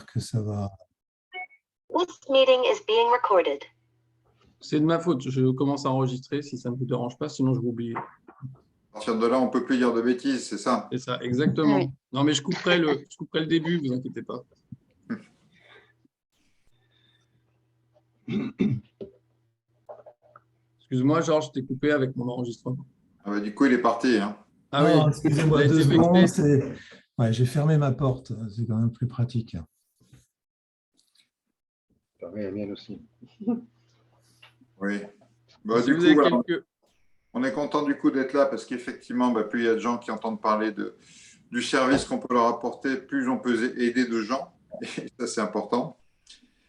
que ça va. This meeting is being recorded. C'est de ma faute, je commence à enregistrer si ça ne vous dérange pas, sinon je vais oublier. À partir de là, on ne peut plus dire de bêtises, c'est ça? C'est ça, exactement. Oui. Non, mais je couperai le début, vous inquiétez pas. Excuse-moi, Georges, je t'ai coupé avec mon enregistrement. Ah bah, du coup, il est parti. Hein. Ah Non, oui, excusez-moi, ça a 2 été secondes. vexé. Ouais, j'ai fermé ma porte, c'est quand même plus pratique. Fermé la mienne aussi. Oui. Bah, Si du vous coup, avez voilà, quelques... on est content du coup d'être là parce qu'effectivement, plus il y a de gens qui entendent parler du service qu'on peut leur apporter, plus on peut aider de gens. Et ça, c'est important.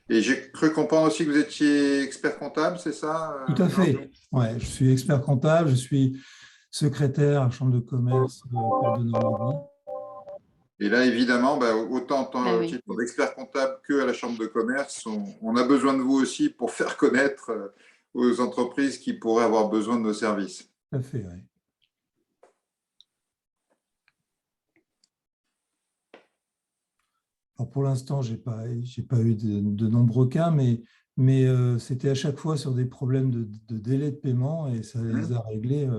Et j'ai cru comprendre aussi que vous étiez expert comptable, c'est ça? Tout à fait. Ouais, je suis expert comptable, je suis secrétaire à la Chambre de commerce Porte de Normandie. Et là, évidemment, autant Ah au oui. titre d'expert comptable qu'à la Chambre de commerce, on a besoin de vous aussi pour faire connaître aux entreprises qui pourraient avoir besoin de nos services. Tout à fait, oui. Alors pour l'instant, j'ai pas eu de nombreux cas, mais c'était à chaque fois sur des problèmes de délai de paiement et ça les a réglés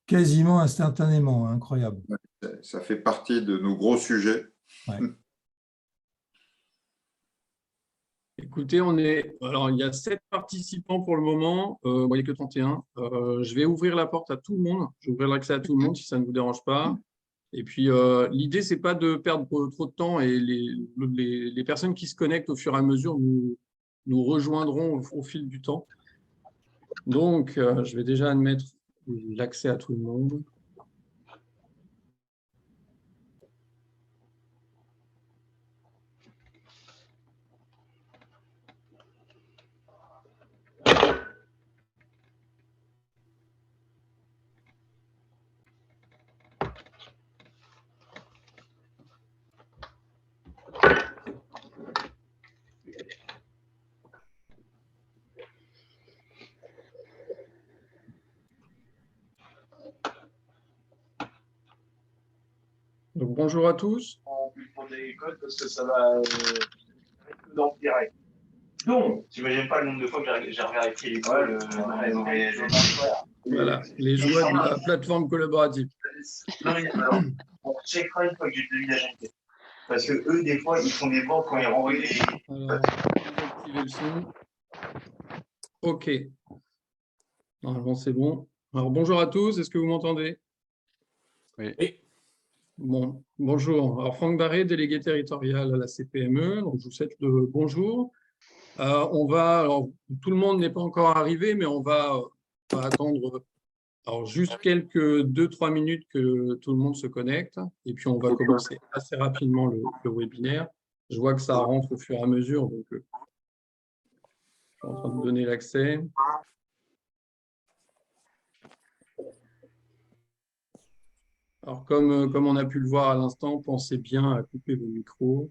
quasiment instantanément, incroyable. Ça fait partie de nos gros sujets. Ouais. Écoutez, alors, il y a 7 participants pour le moment, il n'y a que 31. Je vais ouvrir la porte à tout le monde, je vais ouvrir l'accès à tout le monde si ça ne vous dérange pas. Et puis, l'idée, ce n'est pas de perdre trop de temps et les personnes qui se connectent au fur et à mesure nous rejoindront au fil du temps. Donc, je vais déjà admettre l'accès à tout le monde. Donc, bonjour à tous. On peut prendre des codes parce que ça va d'empirer. Donc, j'imagine pas le nombre de fois que j'ai revérifié les codes. Voilà, les joies de la plateforme collaborative. Non, mais alors, on checkera une fois que j'ai le village inquiet. Parce que eux, des fois, ils font des banques quand ils renvoient les. Alors, activer le son. OK. Normalement, c'est bon. Alors, bonjour à tous. Est-ce que vous m'entendez? Oui. Bon, bonjour. Alors, Franck Barré, délégué territorial à la CPME. Donc, je vous souhaite le bonjour. Alors, tout le monde n'est pas encore arrivé, mais on va attendre juste quelques 2-3 minutes que tout le monde se connecte. Et puis, on va commencer assez rapidement le webinaire. Je vois que ça rentre au fur et à mesure. Donc, je suis en train de donner l'accès. Alors, comme on a pu le voir à l'instant, pensez bien à couper vos micros.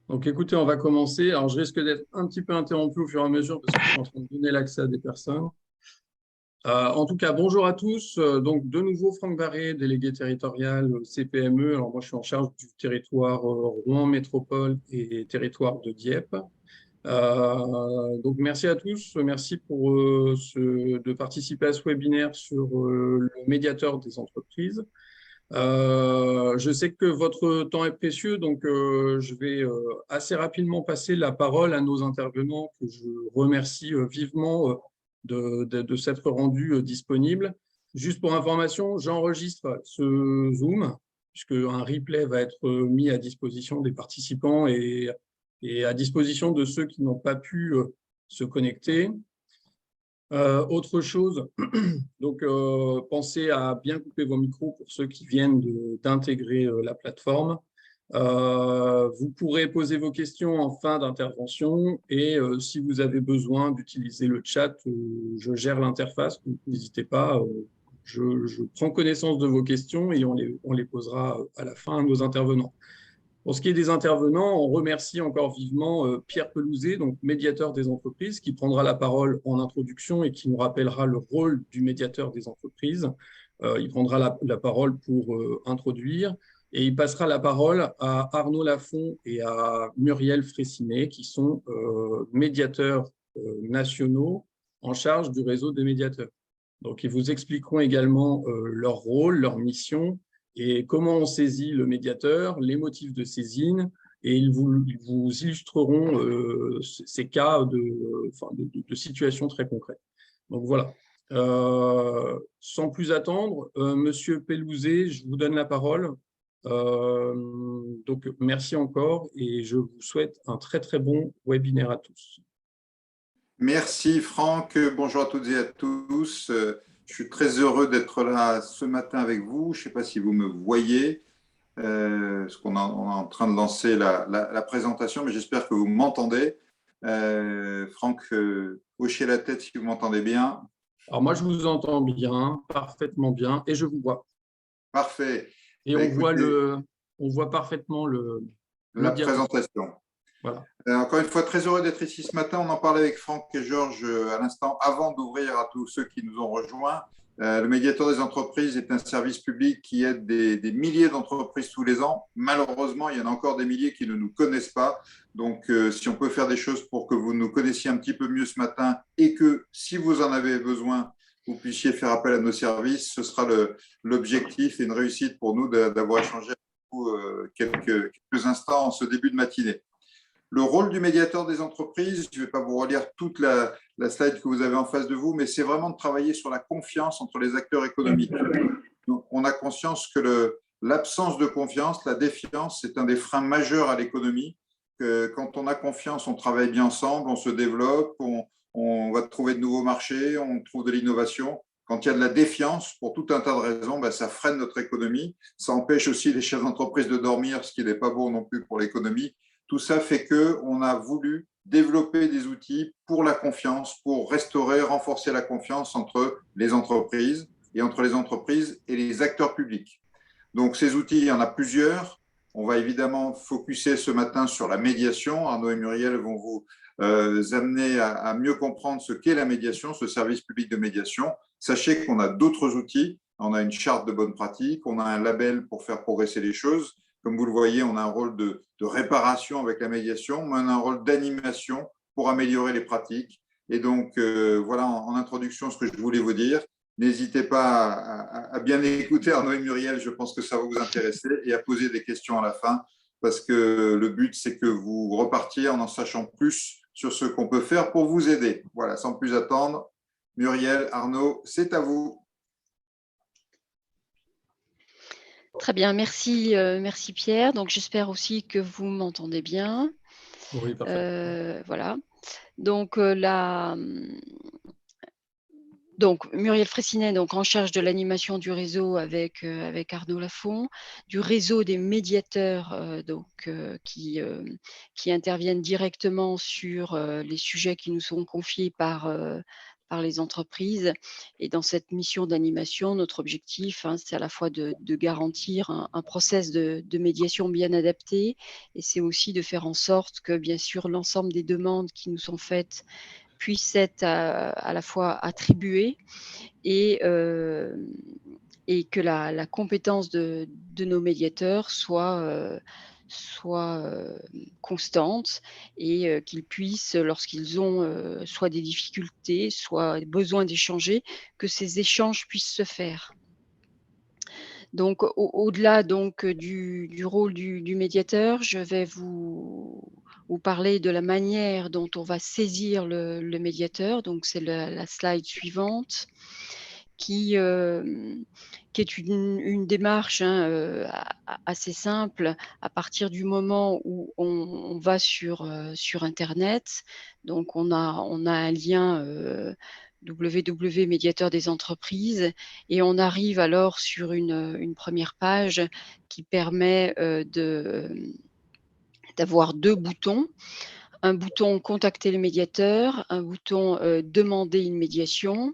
Donc, écoutez, on va commencer. Alors, je risque d'être un petit peu interrompu au fur et à mesure parce que je suis en train de donner l'accès à des personnes. En tout cas, bonjour à tous. Donc, de nouveau, Franck Barré, délégué territorial CPME. Alors, moi, je suis en charge du territoire Rouen Métropole et territoire de Dieppe. Donc, merci à tous. Merci de participer à ce webinaire sur le médiateur des entreprises. Je sais que votre temps est précieux, donc je vais assez rapidement passer la parole à nos intervenants que je remercie vivement de s'être rendus disponibles. Juste pour information, j'enregistre ce Zoom puisque un replay va être mis à disposition des participants et à disposition de ceux qui n'ont pas pu se connecter. Autre chose, donc pensez à bien couper vos micros pour ceux qui viennent d'intégrer la plateforme. Vous pourrez poser vos questions en fin d'intervention et si vous avez besoin d'utiliser le chat, je gère l'interface, donc n'hésitez pas. Je prends connaissance de vos questions et on les posera à la fin à nos intervenants. Pour ce qui est des intervenants, on remercie encore vivement Pierre Pelouzet, donc médiateur des entreprises, qui prendra la parole en introduction et qui nous rappellera le rôle du médiateur des entreprises. Il prendra la parole pour introduire et il passera la parole à Arnaud Lafont et à Muriel Fraissinet, qui sont médiateurs nationaux en charge du réseau des médiateurs. Donc, ils vous expliqueront également leur rôle, leur mission, et comment on saisit le médiateur, les motifs de saisine, et ils vous illustreront ces cas de situations très concrètes. Donc voilà. Sans plus attendre, Monsieur Pelouzet, je vous donne la parole. Donc merci encore et je vous souhaite un très très bon webinaire à tous. Merci Franck, bonjour à toutes et à tous. Je suis très heureux d'être là ce matin avec vous. Je ne sais pas si vous me voyez, parce qu'on est en train de lancer la présentation, mais j'espère que vous m'entendez. Franck, hochez la tête si vous m'entendez bien. Alors moi, je vous entends bien, parfaitement bien, et je vous vois. Parfait. Et on voit parfaitement la présentation. Voilà. Encore une fois, très heureux d'être ici ce matin. On en parlait avec Franck et Georges à l'instant, avant d'ouvrir à tous ceux qui nous ont rejoints. Le médiateur des entreprises est un service public qui aide des milliers d'entreprises tous les ans. Malheureusement, il y en a encore des milliers qui ne nous connaissent pas. Donc, si on peut faire des choses pour que vous nous connaissiez un petit peu mieux ce matin et que, si vous en avez besoin, vous puissiez faire appel à nos services, ce sera l'objectif et une réussite pour nous d'avoir échangé avec vous quelques instants en ce début de matinée. Le rôle du médiateur des entreprises, je ne vais pas vous relire toute la slide que vous avez en face de vous, mais c'est vraiment de travailler sur la confiance entre les acteurs économiques. Donc, on a conscience que l'absence de confiance, la défiance, c'est un des freins majeurs à l'économie. Quand on a confiance, on travaille bien ensemble, on se développe, on va trouver de nouveaux marchés, on trouve de l'innovation. Quand il y a de la défiance, pour tout un tas de raisons, ça freine notre économie. Ça empêche aussi les chefs d'entreprise de dormir, ce qui n'est pas bon non plus pour l'économie. Tout ça fait qu'on a voulu développer des outils pour la confiance, pour restaurer, renforcer la confiance entre les entreprises et entre les entreprises et les acteurs publics. Donc, ces outils, il y en a plusieurs. On va évidemment focuser ce matin sur la médiation. Arnaud et Muriel vont vous amener à mieux comprendre ce qu'est la médiation, ce service public de médiation. Sachez qu'on a d'autres outils. On a une charte de bonne pratique, on a un label pour faire progresser les choses. Comme vous le voyez, on a un rôle de réparation avec la médiation, mais on a un rôle d'animation pour améliorer les pratiques. Et donc, voilà en introduction ce que je voulais vous dire. N'hésitez pas à bien écouter Arnaud et Muriel, je pense que ça va vous intéresser, et à poser des questions à la fin, parce que le but, c'est que vous repartiez en sachant plus sur ce qu'on peut faire pour vous aider. Voilà, sans plus attendre, Muriel, Arnaud, c'est à vous. Très bien, merci, merci Pierre. Donc, j'espère aussi que vous m'entendez bien. Oui, parfait. Voilà. Donc, donc Muriel Fraissinet, donc en charge de l'animation du réseau avec Arnaud Lafont, du réseau des médiateurs qui interviennent directement sur les sujets qui nous sont confiés par les entreprises. Et dans cette mission d'animation, notre objectif, c'est à la fois de garantir un process de médiation bien adapté, et c'est aussi de faire en sorte que, bien sûr, l'ensemble des demandes qui nous sont faites puissent être à la fois attribuées et que la compétence de nos médiateurs soit constante, et qu'ils puissent, lorsqu'ils ont soit des difficultés, soit besoin d'échanger, que ces échanges puissent se faire. Donc, au-delà donc du rôle du médiateur, je vais vous parler de la manière dont on va saisir le médiateur. Donc, c'est la slide suivante, qui est une démarche assez simple à partir du moment où on va sur Internet. Donc, on a un lien www.médiateur des entreprises, et on arrive alors sur une première page qui permet d'avoir 2 boutons. Un bouton contacter le médiateur, un bouton demander une médiation.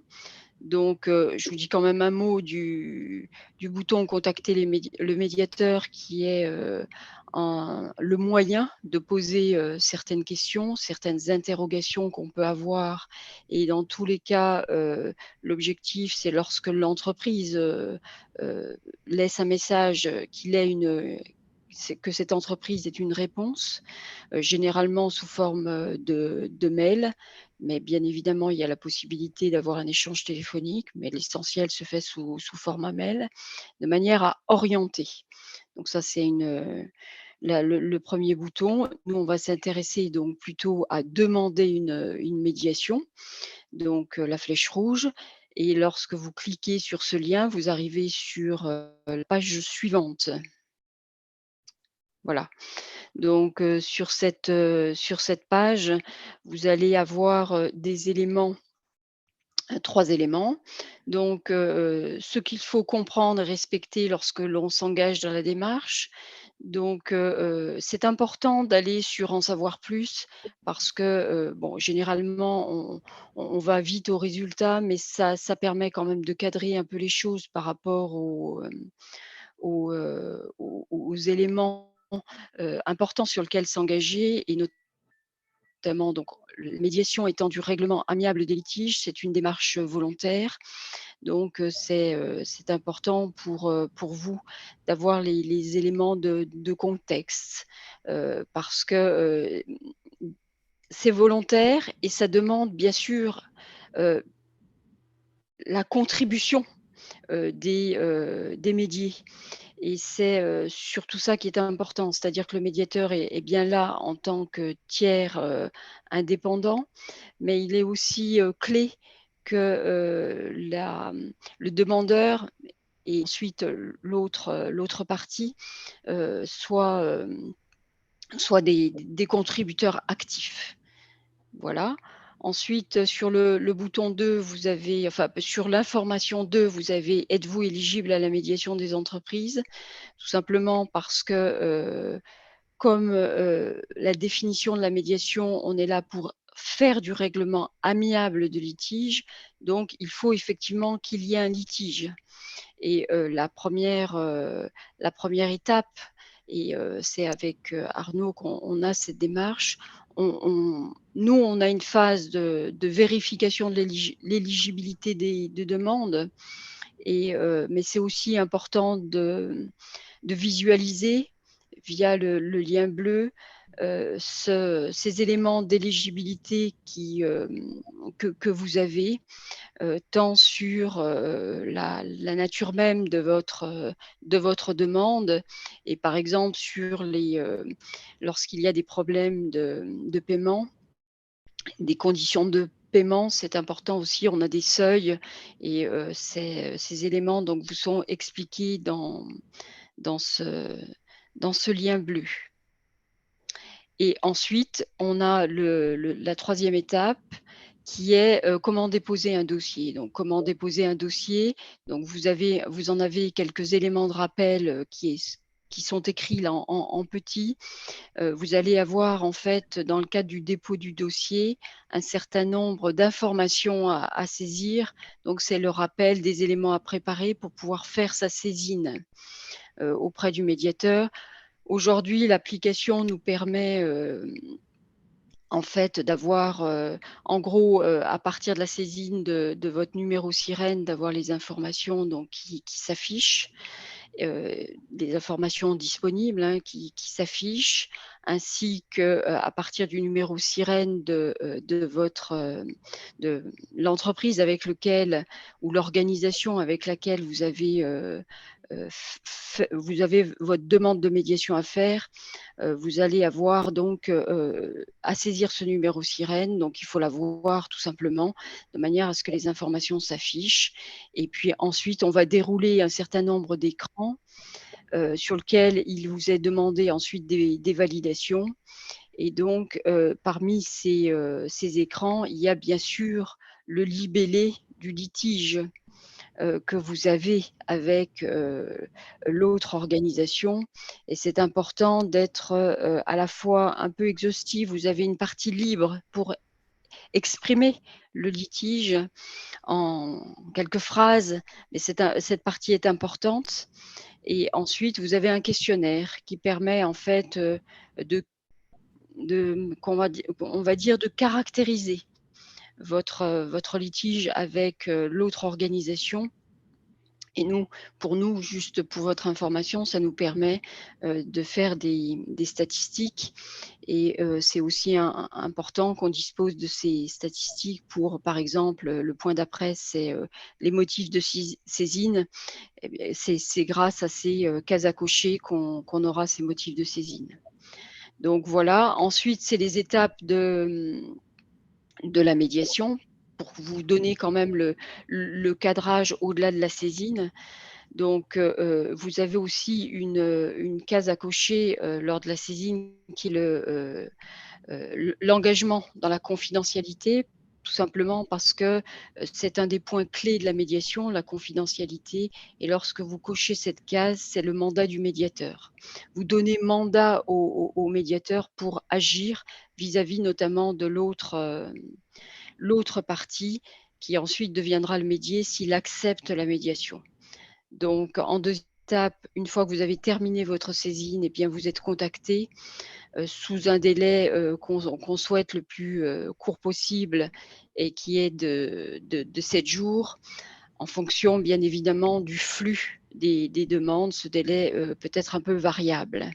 Donc, je vous dis quand même un mot du bouton contacter le médiateur, qui est le moyen de poser certaines questions, certaines interrogations qu'on peut avoir. Et dans tous les cas, l'objectif, c'est lorsque l'entreprise laisse un message, que cette entreprise ait une réponse, généralement sous forme de mail. Mais bien évidemment, il y a la possibilité d'avoir un échange téléphonique, mais l'essentiel se fait sous format mail, de manière à orienter. Donc ça, c'est le premier bouton. Nous, on va s'intéresser donc plutôt à demander une médiation, donc la flèche rouge. Et lorsque vous cliquez sur ce lien, vous arrivez sur la page suivante. Voilà. Donc, sur cette page, vous allez avoir des éléments, 3 éléments. Donc, ce qu'il faut comprendre et respecter lorsque l'on s'engage dans la démarche. Donc, c'est important d'aller sur en savoir plus, parce que, bon, généralement, on va vite au résultat, mais ça permet quand même de cadrer un peu les choses par rapport aux éléments importants sur lesquels s'engager, et notamment, donc, la médiation étant du règlement amiable des litiges, c'est une démarche volontaire. Donc, c'est important pour vous d'avoir les éléments de contexte, parce que c'est volontaire, et ça demande bien sûr la contribution des médiés. Et c'est surtout ça qui est important, c'est-à-dire que le médiateur est bien là en tant que tiers indépendant, mais il est aussi clé que le demandeur et ensuite l'autre partie soient des contributeurs actifs. Voilà. Ensuite, sur le bouton 2, vous avez, enfin, sur l'information 2, vous avez « Êtes-vous éligible à la médiation des entreprises ?» Tout simplement parce que, comme la définition de la médiation, on est là pour faire du règlement amiable de litige, donc il faut effectivement qu'il y ait un litige. Et la première étape, et c'est avec Arnaud qu'on a cette démarche. Nous, on a une phase de vérification de l'éligibilité des demandes, mais c'est aussi important de visualiser via le lien bleu ces éléments d'éligibilité que vous avez, tant sur la nature même de votre demande, et par exemple sur lorsqu'il y a des problèmes de paiement, des conditions de paiement, c'est important aussi. On a des seuils, et ces éléments donc vous sont expliqués dans ce lien bleu. Et ensuite, on a la troisième étape, qui est comment déposer un dossier. Donc, comment déposer un dossier. Donc, vous en avez quelques éléments de rappel qui sont écrits là en petit. Vous allez avoir, en fait, dans le cadre du dépôt du dossier, un certain nombre d'informations à saisir. Donc, c'est le rappel des éléments à préparer pour pouvoir faire sa saisine auprès du médiateur. Aujourd'hui, l'application nous permet en fait d'avoir, en gros, à partir de la saisine de votre numéro sirène, d'avoir les informations donc qui s'affichent, des informations disponibles, hein, qui s'affichent, ainsi que à partir du numéro sirène de l'entreprise avec lequel, ou l'organisation avec laquelle vous avez votre demande de médiation à faire. Vous allez avoir donc à saisir ce numéro sirène. Donc, il faut l'avoir tout simplement de manière à ce que les informations s'affichent. Et puis ensuite, on va dérouler un certain nombre d'écrans sur lequel il vous est demandé ensuite des validations. Et donc, parmi ces écrans, il y a bien sûr le libellé du litige que vous avez avec l'autre organisation. Et c'est important d'être à la fois un peu exhaustif. Vous avez une partie libre pour exprimer le litige en quelques phrases, mais cette partie est importante. Et ensuite, vous avez un questionnaire qui permet en fait on va dire de caractériser votre litige avec l'autre organisation. Et nous, juste pour votre information, ça nous permet de faire des statistiques. Et c'est aussi important qu'on dispose de ces statistiques pour, par exemple, le point d'après, c'est les motifs de saisine. Eh bien, c'est grâce à ces cases à cocher qu'on aura ces motifs de saisine. Donc voilà. Ensuite, c'est les étapes de la médiation pour vous donner quand même le cadrage au-delà de la saisine. Donc, vous avez aussi une case à cocher lors de la saisine qui est l'engagement dans la confidentialité, tout simplement parce que c'est un des points clés de la médiation, la confidentialité. Et lorsque vous cochez cette case, c'est le mandat du médiateur. Vous donnez mandat au médiateur pour agir vis-à-vis notamment de l'autre partie qui ensuite deviendra le médié s'il accepte la médiation. Donc, en deuxième étape, une fois que vous avez terminé votre saisine, eh bien, vous êtes contacté sous un délai qu'on souhaite le plus court possible et qui est de 7 jours, en fonction bien évidemment du flux des demandes. Ce délai peut être un peu variable.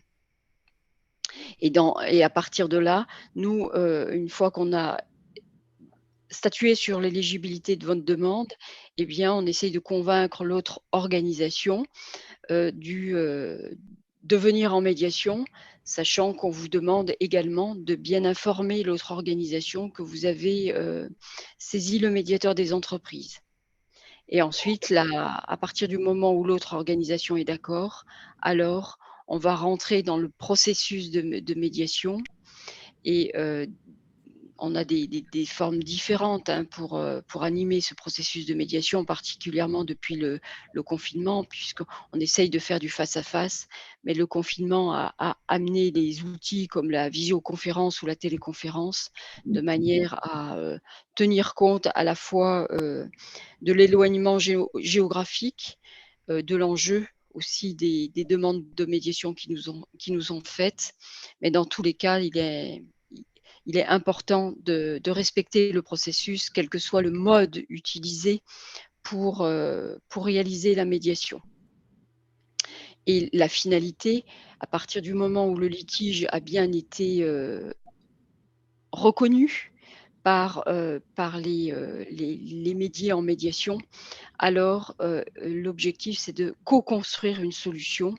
Et à partir de là, nous, une fois qu'on a statué sur l'éligibilité de votre demande, eh bien, on essaye de convaincre l'autre organisation de venir en médiation, sachant qu'on vous demande également de bien informer l'autre organisation que vous avez saisi le médiateur des entreprises. Et ensuite, à partir du moment où l'autre organisation est d'accord, alors on va rentrer dans le processus de médiation. Et on a des formes différentes pour animer ce processus de médiation, particulièrement depuis le confinement, puisqu'on essaye de faire du face-à-face, mais le confinement a amené des outils comme la visioconférence ou la téléconférence, de manière à tenir compte à la fois de l'éloignement géographique, de l'enjeu aussi des demandes de médiation qui nous ont faites. Mais dans tous les cas, il est important de respecter le processus, quel que soit le mode utilisé pour réaliser la médiation. Et la finalité, à partir du moment où le litige a bien été reconnu par les médiés en médiation, alors l'objectif, c'est de co-construire une solution,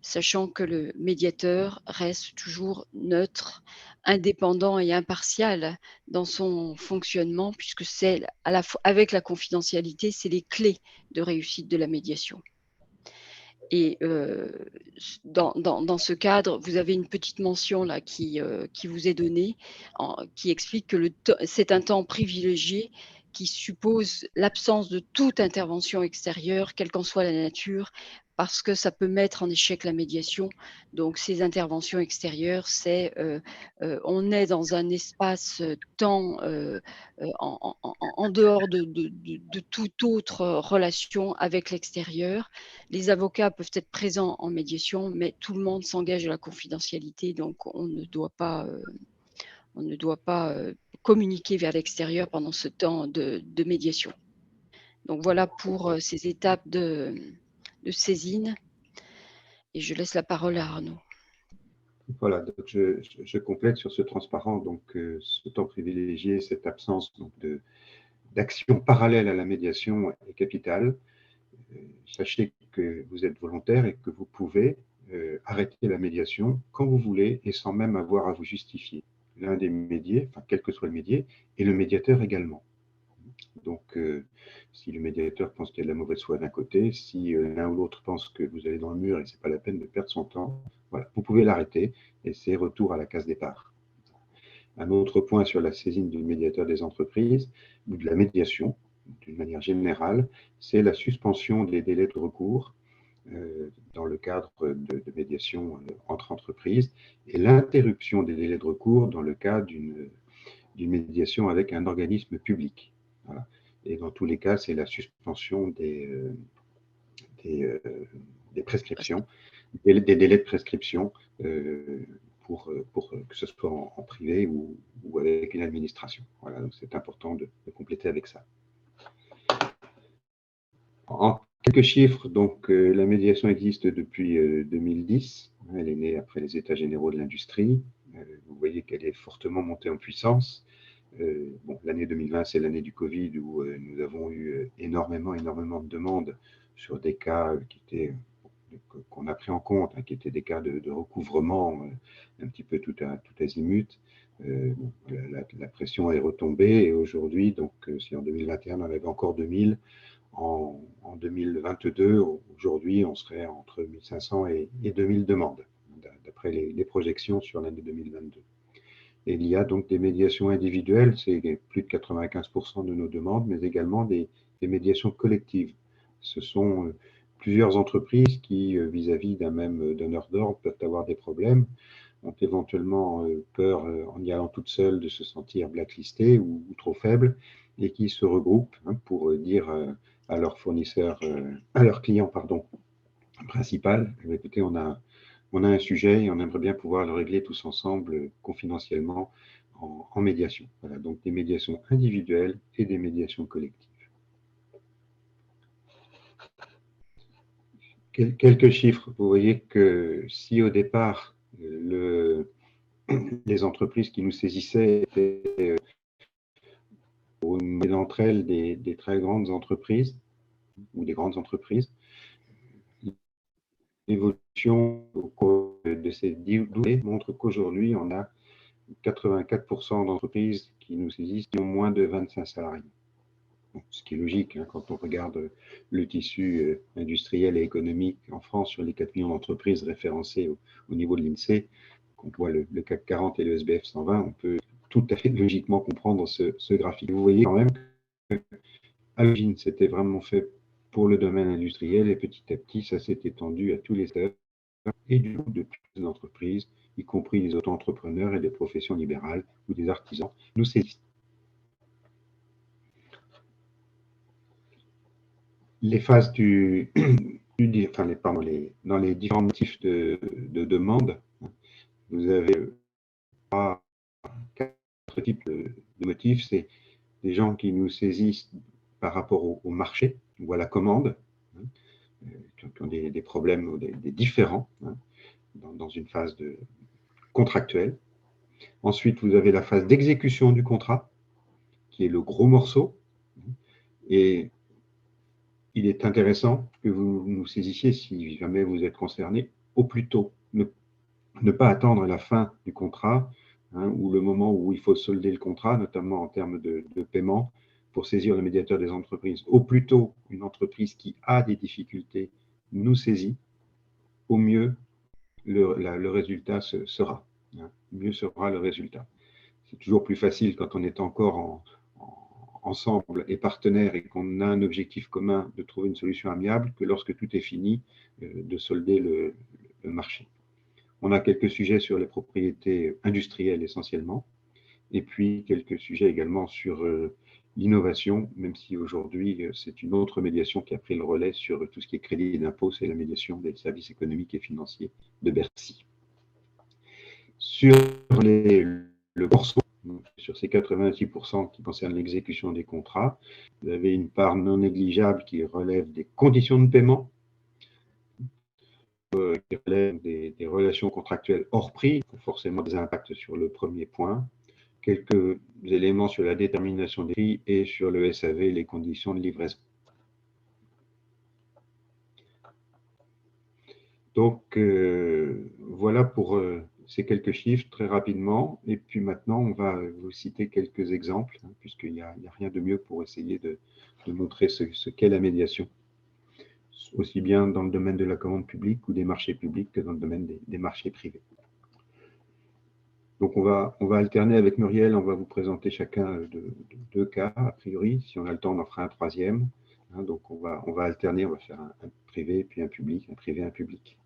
sachant que le médiateur reste toujours neutre, indépendant et impartial dans son fonctionnement, puisque c'est avec la confidentialité, c'est les clés de réussite de la médiation. Et dans ce cadre, vous avez une petite mention là qui vous est donnée, qui explique que c'est un temps privilégié qui suppose l'absence de toute intervention extérieure, quelle qu'en soit la nature, parce que ça peut mettre en échec la médiation. Donc ces interventions extérieures, on est dans un espace-temps en dehors de toute autre relation avec l'extérieur. Les avocats peuvent être présents en médiation, mais tout le monde s'engage à la confidentialité, donc on ne doit pas communiquer vers l'extérieur pendant ce temps de médiation. Donc voilà pour ces étapes de saisine. Et je laisse la parole à Arnaud. Voilà, donc je complète sur ce transparent, donc ce temps privilégié, cette absence donc, d'action parallèle à la médiation est capitale. Sachez que vous êtes volontaire et que vous pouvez arrêter la médiation quand vous voulez et sans même avoir à vous justifier. L'un des médiés, enfin quel que soit le médié, et le médiateur également. Donc, si le médiateur pense qu'il y a de la mauvaise foi d'un côté, si l'un ou l'autre pense que vous allez dans le mur et que ce n'est pas la peine de perdre son temps, voilà, vous pouvez l'arrêter et c'est retour à la case départ. Un autre point sur la saisine du médiateur des entreprises, ou de la médiation, d'une manière générale, c'est la suspension des délais de recours dans le cadre de médiation entre entreprises et l'interruption des délais de recours dans le cadre d'une médiation avec un organisme public. Voilà. Et dans tous les cas, c'est la suspension des prescriptions, des délais de prescription pour que ce soit en privé ou avec une administration. Voilà, donc c'est important de compléter avec ça. En quelques chiffres, donc la médiation existe depuis 2010. Elle est née après les États généraux de l'industrie. Vous voyez qu'elle est fortement montée en puissance. Bon, l'année 2020, c'est l'année du Covid où nous avons eu énormément de demandes sur des cas qu'on a pris en compte, hein, qui étaient des cas de recouvrement un petit peu tout azimut. Bon, la pression est retombée et aujourd'hui, donc si en 2021 on avait encore 2000, en 2022, aujourd'hui, on serait entre 1500 et 2000 demandes, d'après les projections sur l'année 2022. Et il y a donc des médiations individuelles, c'est plus de 95% de nos demandes, mais également des médiations collectives. Ce sont plusieurs entreprises qui, vis-à-vis d'un même donneur d'ordre, peuvent avoir des problèmes, ont éventuellement peur, en y allant toutes seules, de se sentir blacklistées ou trop faibles, et qui se regroupent pour dire à leur fournisseur, à leur client, principal, écoutez, on a un sujet et on aimerait bien pouvoir le régler tous ensemble confidentiellement en médiation. Voilà, donc des médiations individuelles et des médiations collectives. Quelques chiffres. Vous voyez que si au départ, les entreprises qui nous saisissaient étaient pour une d'entre elles des très grandes entreprises ou des grandes entreprises, l'évolution au cours de ces 10 années montre qu'aujourd'hui, on a 84% d'entreprises qui nous saisissent qui ont moins de 25 salariés. Bon, ce qui est logique hein, quand on regarde le tissu industriel et économique en France sur les 4 millions d'entreprises référencées au niveau de l'INSEE, qu'on voit le CAC 40 et le SBF 120, on peut tout à fait logiquement comprendre ce graphique. Vous voyez quand même qu'à l'origine, c'était vraiment fait pour le domaine industriel et petit à petit, ça s'est étendu à tous les secteurs et du coup de plus d'entreprises, y compris les auto-entrepreneurs et des professions libérales ou des artisans, nous saisissent. Les phases dans les différents motifs de demande, vous avez 4 types de motifs. C'est des gens qui nous saisissent par rapport au marché ou à la commande, qui ont des problèmes ou des différends dans une phase contractuelle. Ensuite, vous avez la phase d'exécution du contrat, qui est le gros morceau. Et il est intéressant que vous nous saisissiez, si jamais vous êtes concerné, au plus tôt. Ne pas attendre la fin du contrat ou le moment où il faut solder le contrat, notamment en termes de paiement, pour saisir le médiateur des entreprises. Au plus tôt, une entreprise qui a des difficultés nous saisit, au mieux le résultat sera. Mieux sera le résultat. C'est toujours plus facile quand on est encore ensemble et partenaires et qu'on a un objectif commun de trouver une solution amiable que lorsque tout est fini, de solder le marché. On a quelques sujets sur les propriétés industrielles essentiellement, et puis quelques sujets également sur l'innovation, même si aujourd'hui c'est une autre médiation qui a pris le relais sur tout ce qui est crédit d'impôt, c'est la médiation des services économiques et financiers de Bercy. Sur le morceau, sur ces 86% qui concernent l'exécution des contrats, vous avez une part non négligeable qui relève des conditions de paiement, qui relève des relations contractuelles hors prix, qui ont forcément des impacts sur le premier point, quelques éléments sur la détermination des prix et sur le SAV, les conditions de livraison. Donc, voilà pour ces quelques chiffres très rapidement. Et puis maintenant, on va vous citer quelques exemples, puisqu'il n'y a rien de mieux pour essayer de montrer ce qu'est la médiation, aussi bien dans le domaine de la commande publique ou des marchés publics que dans le domaine des marchés privés. Donc, on va alterner avec Muriel. On va vous présenter chacun de 2 cas, a priori. Si on a le temps, on en fera un troisième. Hein, donc, on va alterner. On va faire un privé, puis un public, un privé, un public.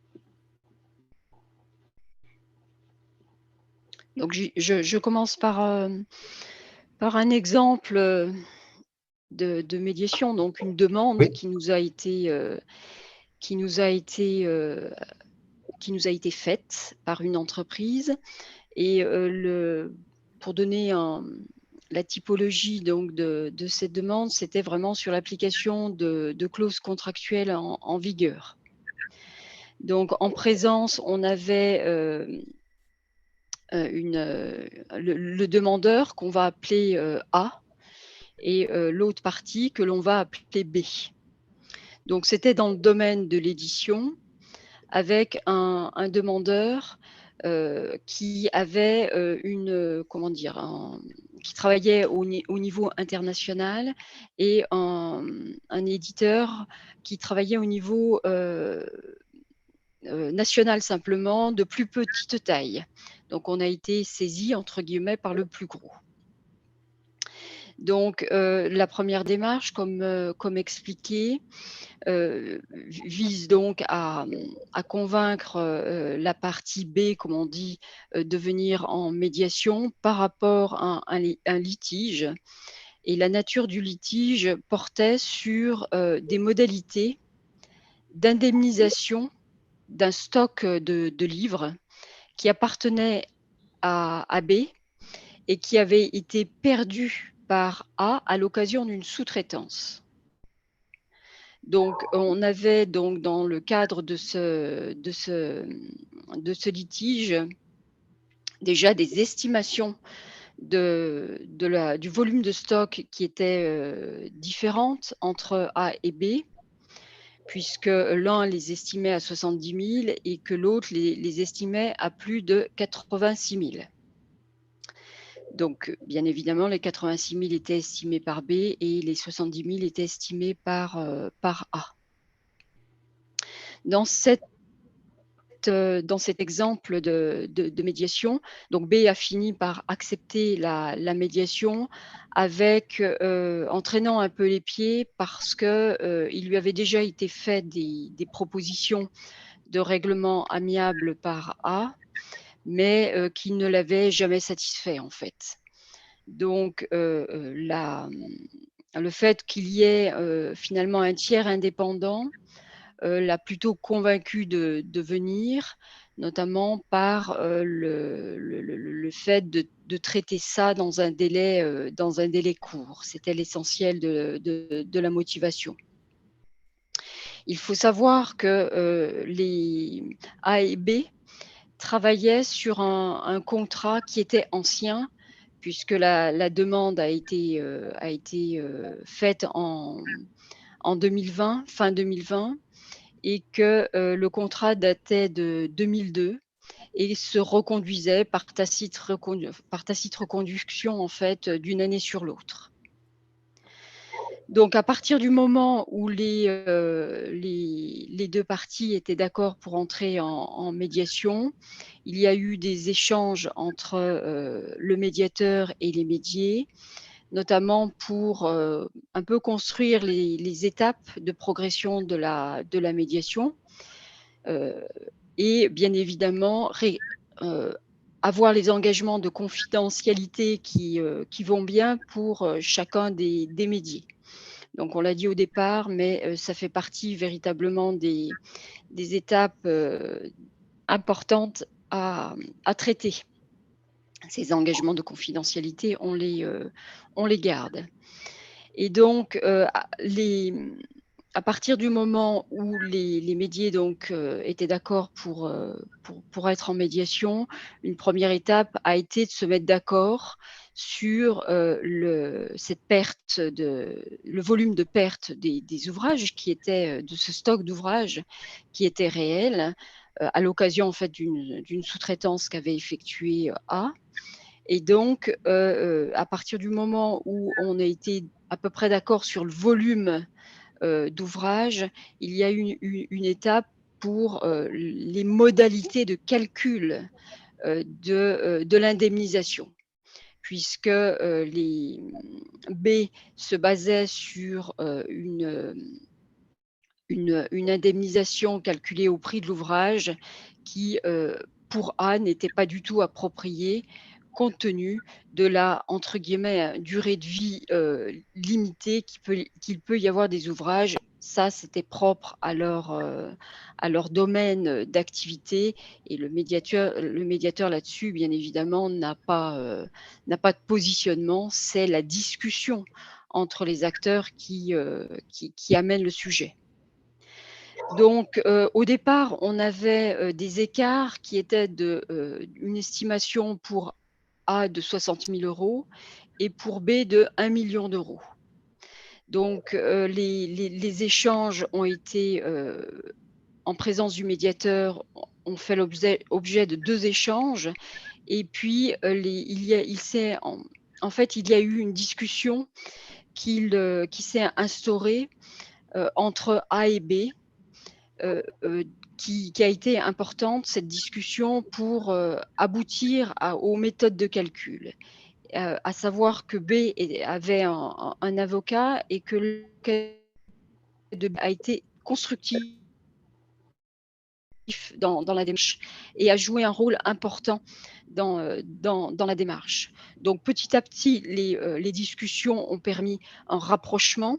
Donc, je commence par un exemple de médiation, donc une demande Oui. qui nous a été faite par une entreprise. Et pour donner la typologie donc de cette demande, c'était vraiment sur l'application de clauses contractuelles en vigueur. Donc, en présence, on avait le demandeur qu'on va appeler A et l'autre partie que l'on va appeler B. Donc, c'était dans le domaine de l'édition avec un demandeur qui avait qui travaillait au niveau international et un éditeur qui travaillait au niveau national simplement, de plus petite taille. Donc, on a été saisi, entre guillemets, par le plus gros. Donc, la première démarche, comme expliqué, vise donc à convaincre la partie B, comme on dit, de venir en médiation par rapport à un litige. Et la nature du litige portait sur des modalités d'indemnisation d'un stock de livres qui appartenait à B et qui avait été perdu par A à l'occasion d'une sous-traitance. Donc, on avait donc dans le cadre de ce litige déjà des estimations du volume de stock qui étaient différentes entre A et B, puisque l'un les estimait à 70 000 et que l'autre les estimait à plus de 86 000. Donc, bien évidemment, les 86 000 étaient estimés par B et les 70 000 étaient estimés par A. Dans cet exemple de médiation, donc B a fini par accepter la médiation entraînant un peu les pieds parce qu'il lui avait déjà été fait des propositions de règlement amiable par A, mais qui ne l'avait jamais satisfait en fait. Donc, le fait qu'il y ait finalement un tiers indépendant l'a plutôt convaincu de venir, notamment par le fait de traiter ça dans un délai court. C'était l'essentiel de la motivation. Il faut savoir que les A et B travaillaient sur un contrat qui était ancien, puisque la demande a été faite en 2020, fin 2020, et que le contrat datait de 2002 et se reconduisait par tacite reconduction en fait d'une année sur l'autre. Donc, à partir du moment où les deux parties étaient d'accord pour entrer en médiation, il y a eu des échanges entre le médiateur et les médiés, notamment pour un peu construire les étapes de progression de la médiation et bien évidemment avoir les engagements de confidentialité qui vont bien pour chacun des médiés. Donc, on l'a dit au départ, mais ça fait partie véritablement des étapes importantes à traiter. Ces engagements de confidentialité, on les garde. Et donc, à partir du moment où les médiés donc, étaient d'accord pour être en médiation, une première étape a été de se mettre d'accord sur le volume de perte des ouvrages qui étaient, de ce stock d'ouvrages qui était réel à l'occasion en fait d'une sous-traitance qu'avait effectuée A. Et donc, à partir du moment où on a été à peu près d'accord sur le volume d'ouvrages, il y a une étape pour les modalités de calcul de l'indemnisation, puisque les B se basaient sur une indemnisation calculée au prix de l'ouvrage qui, pour A, n'était pas du tout appropriée compte tenu de la, entre guillemets, durée de vie limitée qu'il peut y avoir des ouvrages. Ça, c'était propre à leur domaine d'activité, et le médiateur là-dessus, bien évidemment, n'a pas de positionnement. C'est la discussion entre les acteurs qui amène le sujet. Donc, au départ, on avait des écarts qui étaient une estimation pour A de 60 000 € et pour B de 1 million d'euros. Donc, les échanges ont été, en présence du médiateur, ont fait objet de 2 échanges, et puis il y a eu une discussion qui s'est instaurée entre A et B. Qui a été importante, cette discussion, pour aboutir aux méthodes de calcul. À savoir que B avait un avocat, et que l'avocat de B a été constructif dans la démarche et a joué un rôle important dans la démarche. Donc petit à petit, les discussions ont permis un rapprochement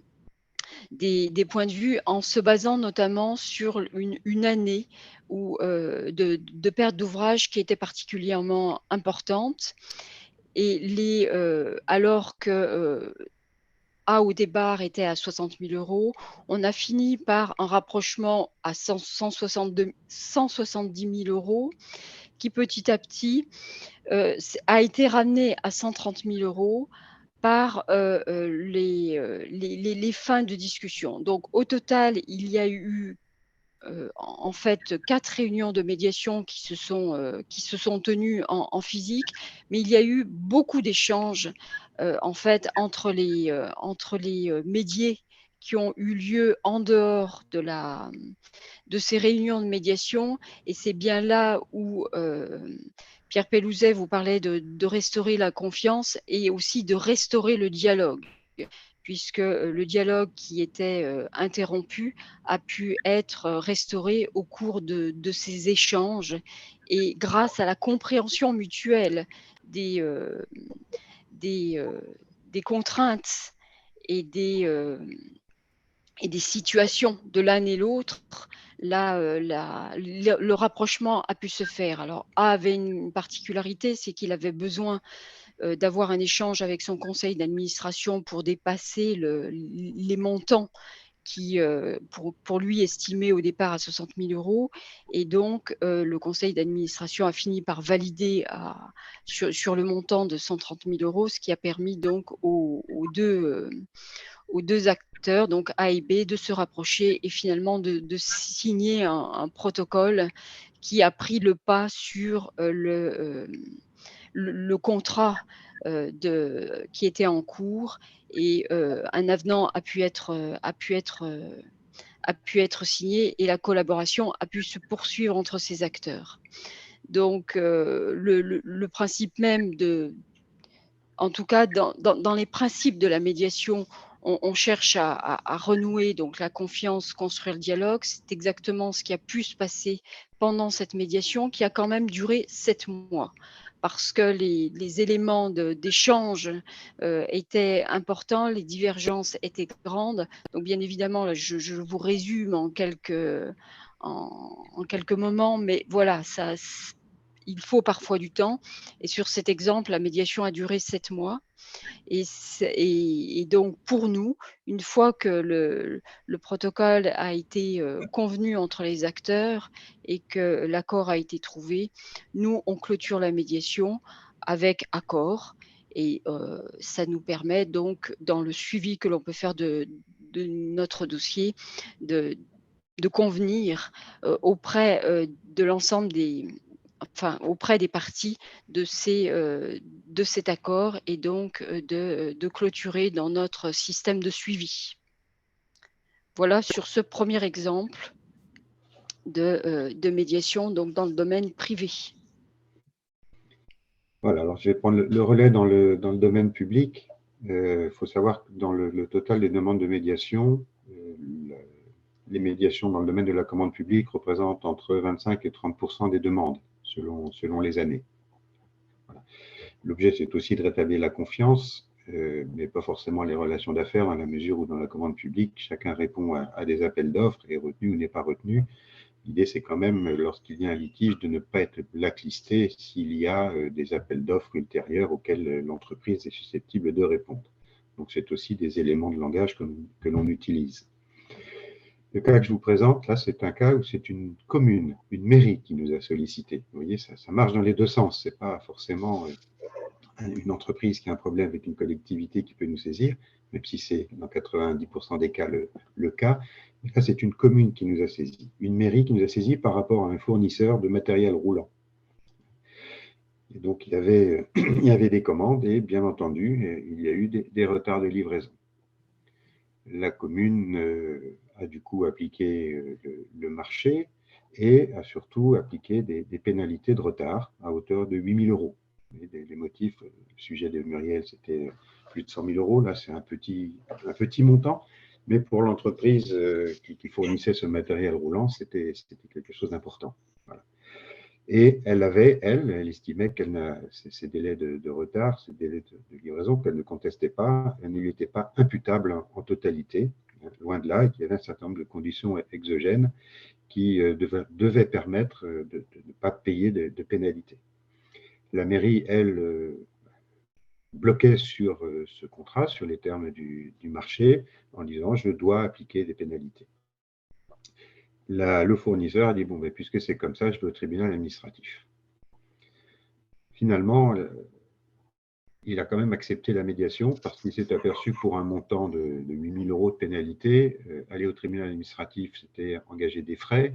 des points de vue, en se basant notamment sur une année de perte d'ouvrage qui était particulièrement importante. Et alors que A au départ était à 60 000 €, on a fini par un rapprochement à 170 000 €, qui petit à petit a été ramené à 130 000 € par les fins de discussion. Donc au total, il y a eu en fait 4 réunions de médiation qui se sont tenues en physique, mais il y a eu beaucoup d'échanges en fait entre les médiés qui ont eu lieu en dehors de ces réunions de médiation. Et c'est bien là où Pierre Pelouzet vous parlait de restaurer la confiance, et aussi de restaurer le dialogue, puisque le dialogue qui était interrompu a pu être restauré au cours de ces échanges, et grâce à la compréhension mutuelle des, des contraintes et des situations de l'un et l'autre, le rapprochement a pu se faire. Alors A avait une particularité, c'est qu'il avait besoin d'avoir un échange avec son conseil d'administration pour dépasser les montants qui, pour lui, estimés au départ à 60 000 €. Et donc, le conseil d'administration a fini par valider sur le montant de 130 000 €, ce qui a permis donc aux deux acteurs, donc A et B, de se rapprocher et finalement de signer un protocole qui a pris le pas sur le contrat qui était en cours. Et un avenant a pu être signé, et la collaboration a pu se poursuivre entre ces acteurs. Donc, le principe même en tout cas, dans les principes de la médiation, on cherche à renouer donc la confiance, construire le dialogue. C'est exactement ce qui a pu se passer pendant cette médiation, qui a quand même duré 7 mois, parce que les éléments d'échange étaient importants, les divergences étaient grandes. Donc bien évidemment, là, je vous résume en quelques moments, mais voilà, il faut parfois du temps. Et sur cet exemple, la médiation a duré 7 mois. Et donc, pour nous, une fois que le protocole a été convenu entre les acteurs et que l'accord a été trouvé, nous, on clôture la médiation avec accord. Et ça nous permet donc, dans le suivi que l'on peut faire de notre dossier, de convenir auprès de l'ensemble auprès des parties de cet accord, et donc de clôturer dans notre système de suivi. Voilà sur ce premier exemple de médiation, donc dans le domaine privé. Voilà, alors je vais prendre le relais dans le domaine public. Il faut savoir que dans le total des demandes de médiation, les médiations dans le domaine de la commande publique représentent entre 25 et 30% des demandes, selon les années. Voilà. L'objet, c'est aussi de rétablir la confiance, mais pas forcément les relations d'affaires, dans la mesure où dans la commande publique, chacun répond à des appels d'offres, est retenu ou n'est pas retenu. L'idée, c'est quand même, lorsqu'il y a un litige, de ne pas être blacklisté s'il y a des appels d'offres ultérieurs auxquels l'entreprise est susceptible de répondre. Donc, c'est aussi des éléments de langage que l'on utilise. Le cas que je vous présente, là, c'est un cas où c'est une commune, une mairie qui nous a sollicité. Vous voyez, ça marche dans les deux sens. Ce n'est pas forcément une entreprise qui a un problème avec une collectivité qui peut nous saisir, même si c'est dans 90% des cas le cas. Et là, c'est une commune qui nous a saisi, une mairie qui nous a saisi par rapport à un fournisseur de matériel roulant. Et donc, il y avait des commandes et, bien entendu, il y a eu des retards de livraison. La commune a du coup appliqué le marché et a surtout appliqué des pénalités de retard à hauteur de 8 000 €. Les motifs, le sujet de Muriel, c'était plus de 100 000 €. Là, c'est un petit montant, mais pour l'entreprise qui fournissait ce matériel roulant, c'était quelque chose d'important. Voilà. Et elle estimait qu'elle ces délais de retard, ces délais de livraison, qu'elle ne contestait pas, elle ne lui était pas imputable en totalité, loin de là, et qu'il y avait un certain nombre de conditions exogènes qui devaient permettre de ne pas payer de pénalités. La mairie, elle, bloquait sur ce contrat, sur les termes du marché, en disant « je dois appliquer des pénalités ». Le fournisseur a dit « bon, puisque c'est comme ça, je vais au tribunal administratif ». Finalement, il a quand même accepté la médiation parce qu'il s'est aperçu pour un montant de 8 000 € de pénalité. Aller au tribunal administratif, c'était engager des frais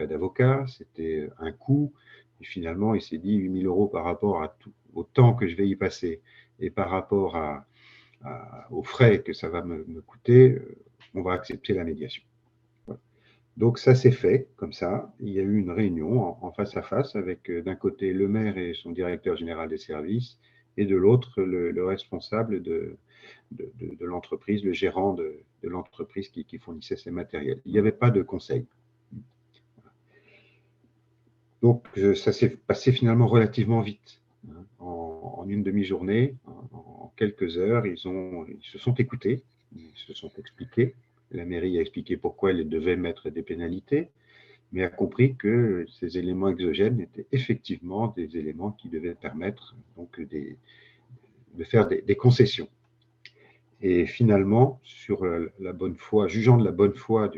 d'avocat, c'était un coût. Et finalement, il s'est dit 8 000 € par rapport au temps que je vais y passer et par rapport aux frais que ça va me coûter, on va accepter la médiation. Voilà. Donc ça s'est fait comme ça. Il y a eu une réunion en face à face avec d'un côté le maire et son directeur général des services et de l'autre le responsable de l'entreprise, le gérant de l'entreprise qui fournissait ces matériels. Il n'y avait pas de conseil. Donc ça s'est passé finalement relativement vite. En une demi-journée, en quelques heures, ils se sont écoutés, ils se sont expliqués. La mairie a expliqué pourquoi elle devait mettre des pénalités, mais a compris que ces éléments exogènes étaient effectivement des éléments qui devaient permettre donc de faire des concessions. Et finalement, sur la bonne foi, jugeant de la bonne foi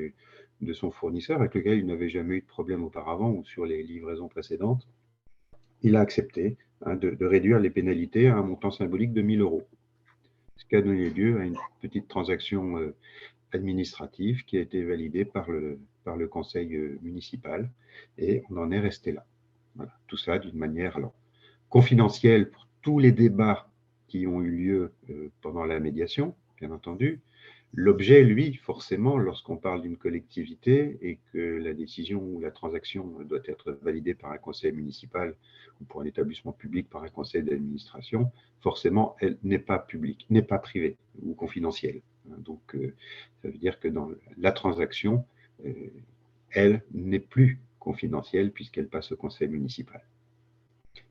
de son fournisseur, avec lequel il n'avait jamais eu de problème auparavant ou sur les livraisons précédentes, il a accepté de réduire les pénalités à un montant symbolique de 1 000 €. Ce qui a donné lieu à une petite transaction administrative qui a été validée par le conseil municipal et on en est resté là. Voilà. Tout ça d'une manière confidentielle pour tous les débats qui ont eu lieu pendant la médiation, bien entendu. L'objet, lui, forcément, lorsqu'on parle d'une collectivité et que la décision ou la transaction doit être validée par un conseil municipal ou pour un établissement public par un conseil d'administration, forcément, elle n'est pas publique, n'est pas privée ou confidentielle. Donc, ça veut dire que dans la transaction, elle n'est plus confidentielle puisqu'elle passe au conseil municipal.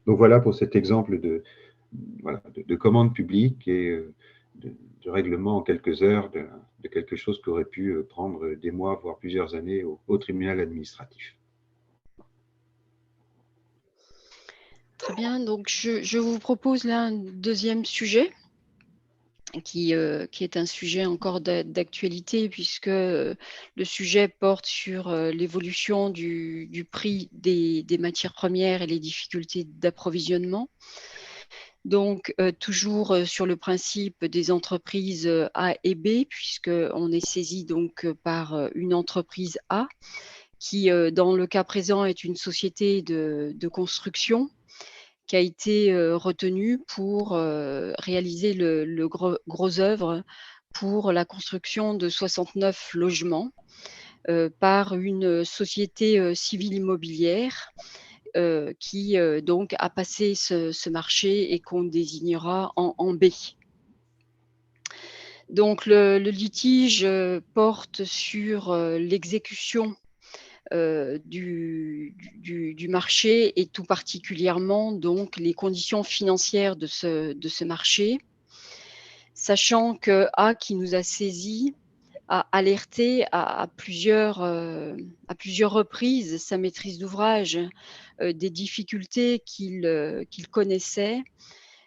Donc, voilà pour cet exemple de commande publique et de règlement en quelques heures de quelque chose qui aurait pu prendre des mois, voire plusieurs années au tribunal administratif. Très bien, donc je vous propose là un deuxième sujet qui est un sujet encore d'actualité puisque le sujet porte sur l'évolution du prix des matières premières et les difficultés d'approvisionnement. Donc, toujours sur le principe des entreprises A et B, puisqu'on est saisi donc par une entreprise A qui, dans le cas présent, est une société de construction qui a été retenue pour réaliser le gros œuvre pour la construction de 69 logements par une société civile immobilière qui donc a passé ce marché et qu'on désignera en B. Donc le litige porte sur l'exécution du marché et tout particulièrement donc les conditions financières de ce marché, sachant que A qui nous a saisis a alerté à plusieurs reprises sa maîtrise d'ouvrage des difficultés qu'il connaissait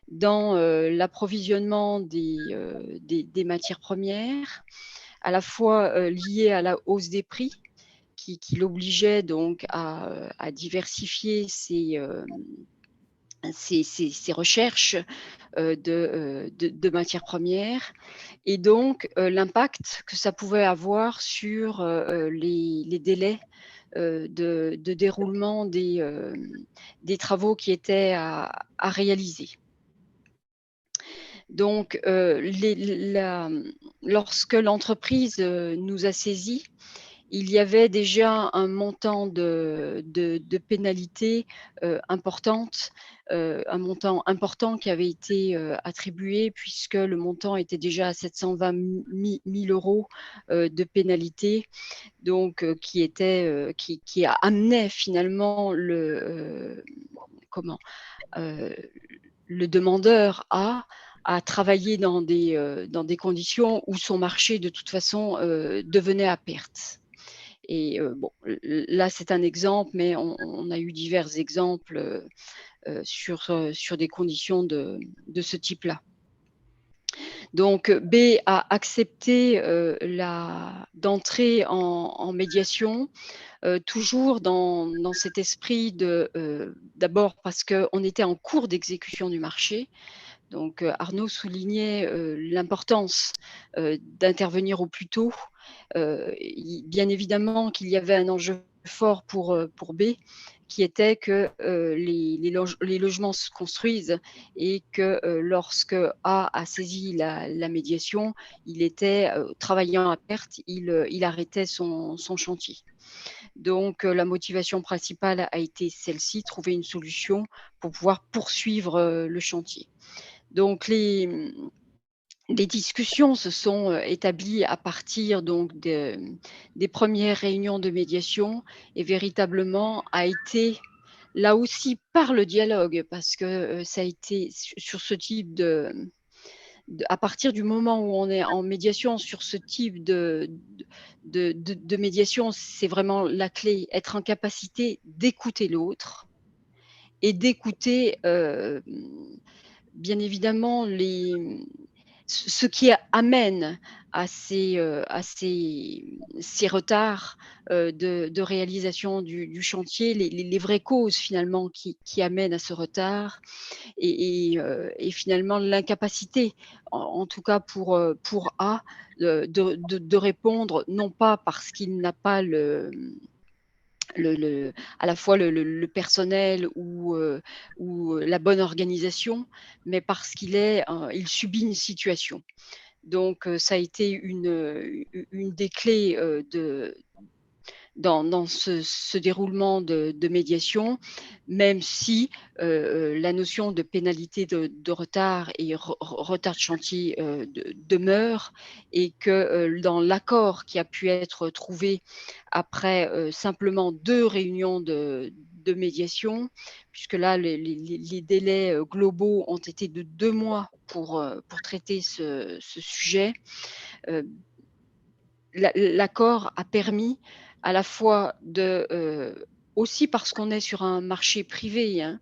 dans l'approvisionnement des matières premières, à la fois liées à la hausse des prix, qui l'obligeait donc à diversifier ses recherches de matières premières, et donc l'impact que ça pouvait avoir sur les délais de déroulement des travaux qui étaient à réaliser. Donc, lorsque l'entreprise nous a saisis, il y avait déjà un montant de pénalité importante, un montant important qui avait été attribué, puisque le montant était déjà à 720 000 € de pénalité, donc qui amenait finalement le demandeur à travailler dans des conditions où son marché de toute façon devenait à perte. Et bon, là c'est un exemple, mais on a eu divers exemples sur des conditions de ce type-là. Donc B a accepté d'entrer en médiation, toujours dans cet esprit d'abord parce qu'on était en cours d'exécution du marché. Donc Arnaud soulignait l'importance d'intervenir au plus tôt. Bien évidemment qu'il y avait un enjeu fort pour B, qui était que les logements se construisent et que lorsque A saisi la médiation, il était travaillant à perte, il arrêtait son chantier. Donc la motivation principale a été celle-ci, trouver une solution pour pouvoir poursuivre le chantier. Donc les discussions se sont établies à partir donc des premières réunions de médiation, et véritablement a été là aussi par le dialogue, parce que ça a été sur ce type à partir du moment où on est en médiation sur ce type de médiation, c'est vraiment la clé, être en capacité d'écouter l'autre et d'écouter bien évidemment ce qui amène à ces retards de réalisation du chantier, les vraies causes finalement qui amènent à ce retard, et finalement l'incapacité, en tout cas pour A, de répondre, non pas parce qu'il n'a pas à la fois le personnel ou la bonne organisation, mais parce il subit une situation. Donc ça a été une des clés dans ce déroulement de médiation, même si la notion de pénalité de retard et retard de chantier demeure, et que dans l'accord qui a pu être trouvé après simplement 2 réunions de médiation, puisque là les délais globaux ont été de 2 mois pour traiter ce sujet, l'accord a permis à la fois aussi parce qu'on est sur un marché privé, hein,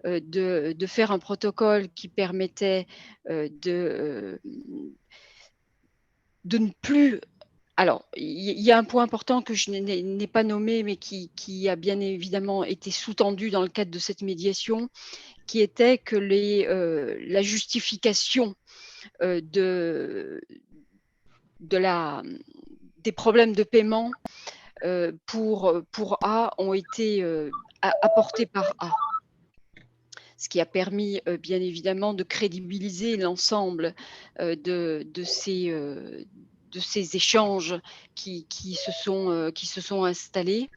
de faire un protocole qui permettait de ne plus. Alors, il y a un point important que je n'ai pas nommé, mais qui a bien évidemment été sous-tendu dans le cadre de cette médiation, qui était que la justification des problèmes de paiement pour A ont été apportés par A. Ce qui a permis bien évidemment de crédibiliser l'ensemble de ces échanges qui se sont installés.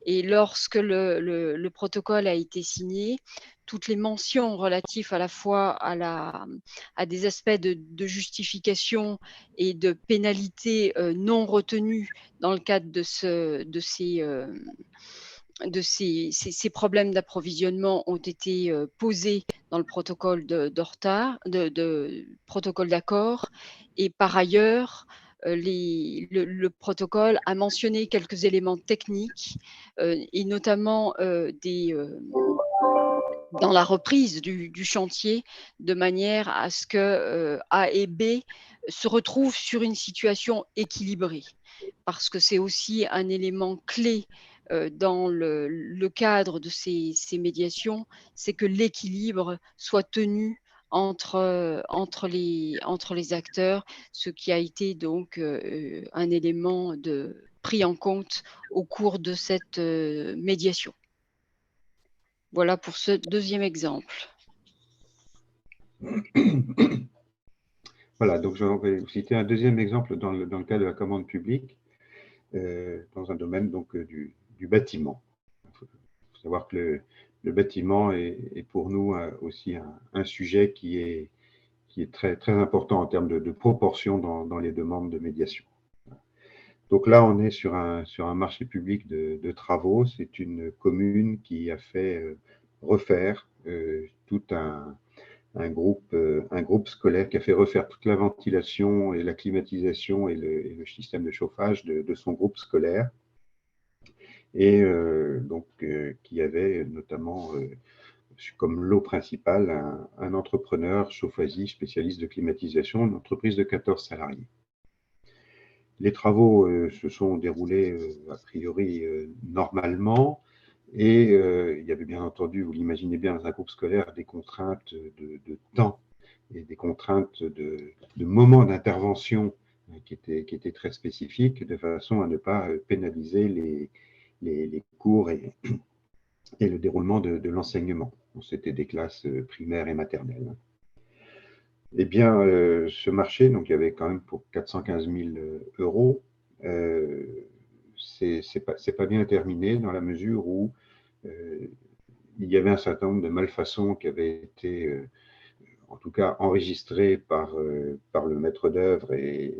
Et lorsque le protocole a été signé, toutes les mentions relatives à la fois à des aspects de justification et de pénalité non retenues dans le cadre de ces problèmes d'approvisionnement ont été posés dans le protocole de protocole d'accord. Et par ailleurs, le protocole a mentionné quelques éléments techniques et notamment dans la reprise du chantier, de manière à ce que A et B se retrouvent sur une situation équilibrée. Parce que c'est aussi un élément clé dans le cadre de ces médiations, c'est que l'équilibre soit tenu entre les acteurs, ce qui a été donc un élément pris en compte au cours de cette médiation. Voilà pour ce deuxième exemple. Voilà, donc je vais vous citer un deuxième exemple dans le cas de la commande publique, dans un domaine donc, du bâtiment. Il faut savoir que le bâtiment est pour nous aussi un sujet qui est très, très important en termes de proportion dans les demandes de médiation. Donc là, on est sur un marché public de travaux. C'est une commune qui a fait refaire tout un groupe scolaire, qui a fait refaire toute la ventilation et la climatisation et le système de chauffage de son groupe scolaire. Et donc, qui avait notamment comme lot principal un entrepreneur chauffagier spécialiste de climatisation, une entreprise de 14 salariés. Les travaux se sont déroulés a priori normalement, et il y avait bien entendu, vous l'imaginez bien, dans un groupe scolaire, des contraintes de temps et des contraintes de moments d'intervention qui étaient très spécifiques, de façon à ne pas pénaliser les cours et le déroulement de l'enseignement. C'était des classes primaires et maternelles. Eh bien, ce marché, donc il y avait quand même pour 415 000 euros, c'est pas bien terminé dans la mesure où il y avait un certain nombre de malfaçons qui avaient été, en tout cas, enregistrées par le maître d'œuvre et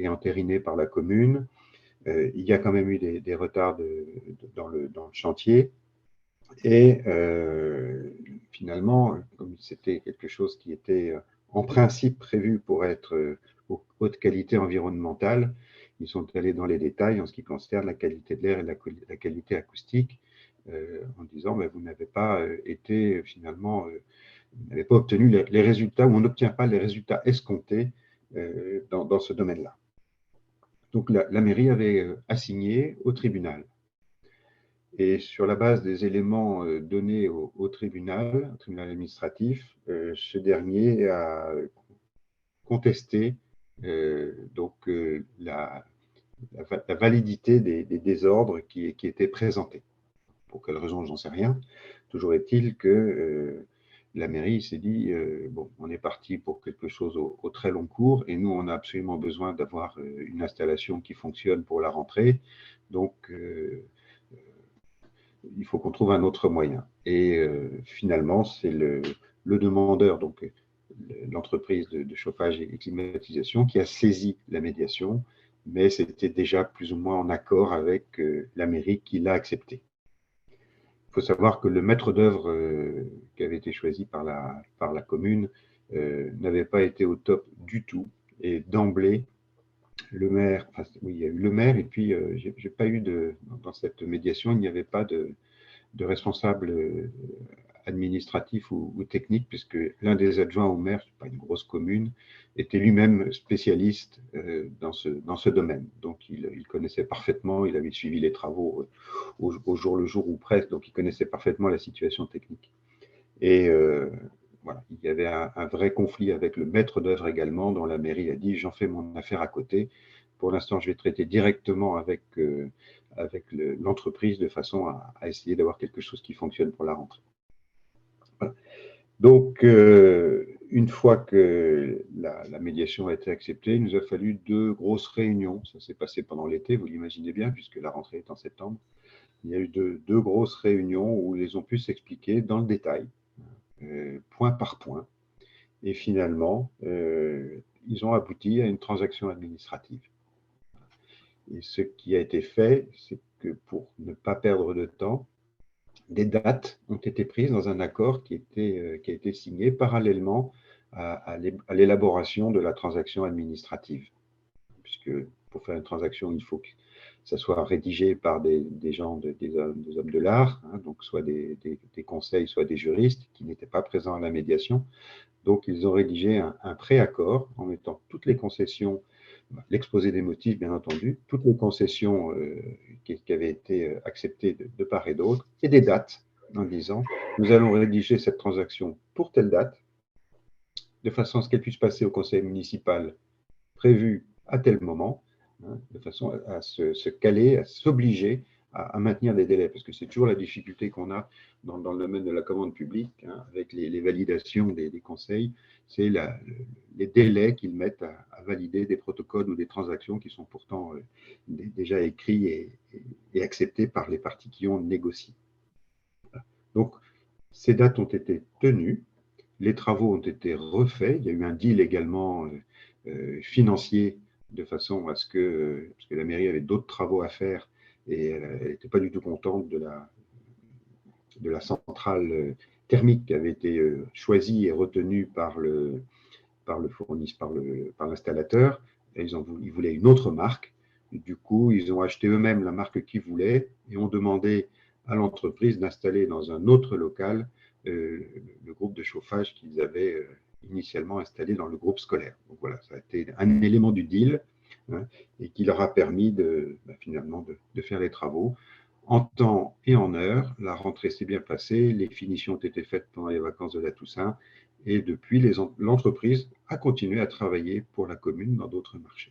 entérinées par la commune. Il y a quand même eu des retards dans le chantier. Et finalement, comme c'était quelque chose qui était en principe prévu pour être haute qualité environnementale, ils sont allés dans les détails en ce qui concerne la qualité de l'air et la qualité acoustique, en disant vous n'avez pas été finalement, vous n'avez pas obtenu les résultats, ou on n'obtient pas les résultats escomptés dans ce domaine-là. Donc la mairie avait assigné au tribunal. Et sur la base des éléments donnés au tribunal administratif, ce dernier a contesté donc la validité des désordres qui étaient présentés. Pour quelle raison, j'en sais rien. Toujours est-il que la mairie s'est dit bon, on est parti pour quelque chose au très long cours, et nous, on a absolument besoin d'avoir une installation qui fonctionne pour la rentrée. Donc, il faut qu'on trouve un autre moyen. Et finalement, c'est le demandeur, donc l'entreprise de chauffage et climatisation, qui a saisi la médiation, mais c'était déjà plus ou moins en accord avec la mairie qui l'a accepté. Il faut savoir que le maître d'œuvre qui avait été choisi par la commune n'avait pas été au top du tout, et d'emblée, le maire, enfin, oui, il y a eu le maire, et puis j'ai pas eu dans cette médiation, il n'y avait pas de responsable administratif ou technique, puisque l'un des adjoints au maire, c'est pas une grosse commune, était lui-même spécialiste dans ce domaine. Donc il connaissait parfaitement, il avait suivi les travaux au jour le jour ou presque, donc il connaissait parfaitement la situation technique. Et voilà, il y avait un vrai conflit avec le maître d'œuvre également, dont la mairie a dit: j'en fais mon affaire à côté. Pour l'instant, je vais traiter directement avec l'entreprise, de façon à essayer d'avoir quelque chose qui fonctionne pour la rentrée. Voilà. Donc, une fois que la médiation a été acceptée, il nous a fallu 2 grosses réunions. Ça s'est passé pendant l'été, vous l'imaginez bien, puisque la rentrée est en septembre. Il y a eu deux grosses réunions où ils ont pu s'expliquer dans le détail, point par point. Et finalement, ils ont abouti à une transaction administrative. Et ce qui a été fait, c'est que pour ne pas perdre de temps, des dates ont été prises dans un accord qui a été signé parallèlement à l'élaboration de la transaction administrative. Puisque pour faire une transaction, il faut que ça soit rédigé par des gens, des hommes de l'art, hein, donc soit des conseils, soit des juristes qui n'étaient pas présents à la médiation. Donc, ils ont rédigé un préaccord en mettant toutes les concessions, l'exposé des motifs, bien entendu, toutes les concessions qui avaient été acceptées de part et d'autre, et des dates, en disant, nous allons rédiger cette transaction pour telle date, de façon à ce qu'elle puisse passer au conseil municipal prévu à tel moment, hein, de façon à se caler, à s'obliger à maintenir des délais, parce que c'est toujours la difficulté qu'on a dans le domaine de la commande publique, hein, avec les validations des conseils, c'est les délais qu'ils mettent à valider des protocoles ou des transactions qui sont pourtant déjà écrits et acceptés par les parties qui ont négocié. Donc, ces dates ont été tenues, les travaux ont été refaits, il y a eu un deal également financier de façon à ce que, parce que la mairie avait d'autres travaux à faire et elle n'était pas du tout contente de la centrale thermique qui avait été choisie et retenue par l'installateur. Ils voulaient une autre marque. Et du coup, ils ont acheté eux-mêmes la marque qu'ils voulaient et ont demandé à l'entreprise d'installer dans un autre local le groupe de chauffage qu'ils avaient initialement installé dans le groupe scolaire. Donc voilà, ça a été un élément du deal, hein, et qui leur a permis finalement de faire les travaux en temps et en heure. La rentrée s'est bien passée, les finitions ont été faites pendant les vacances de la Toussaint, et depuis, l'entreprise a continué à travailler pour la commune dans d'autres marchés.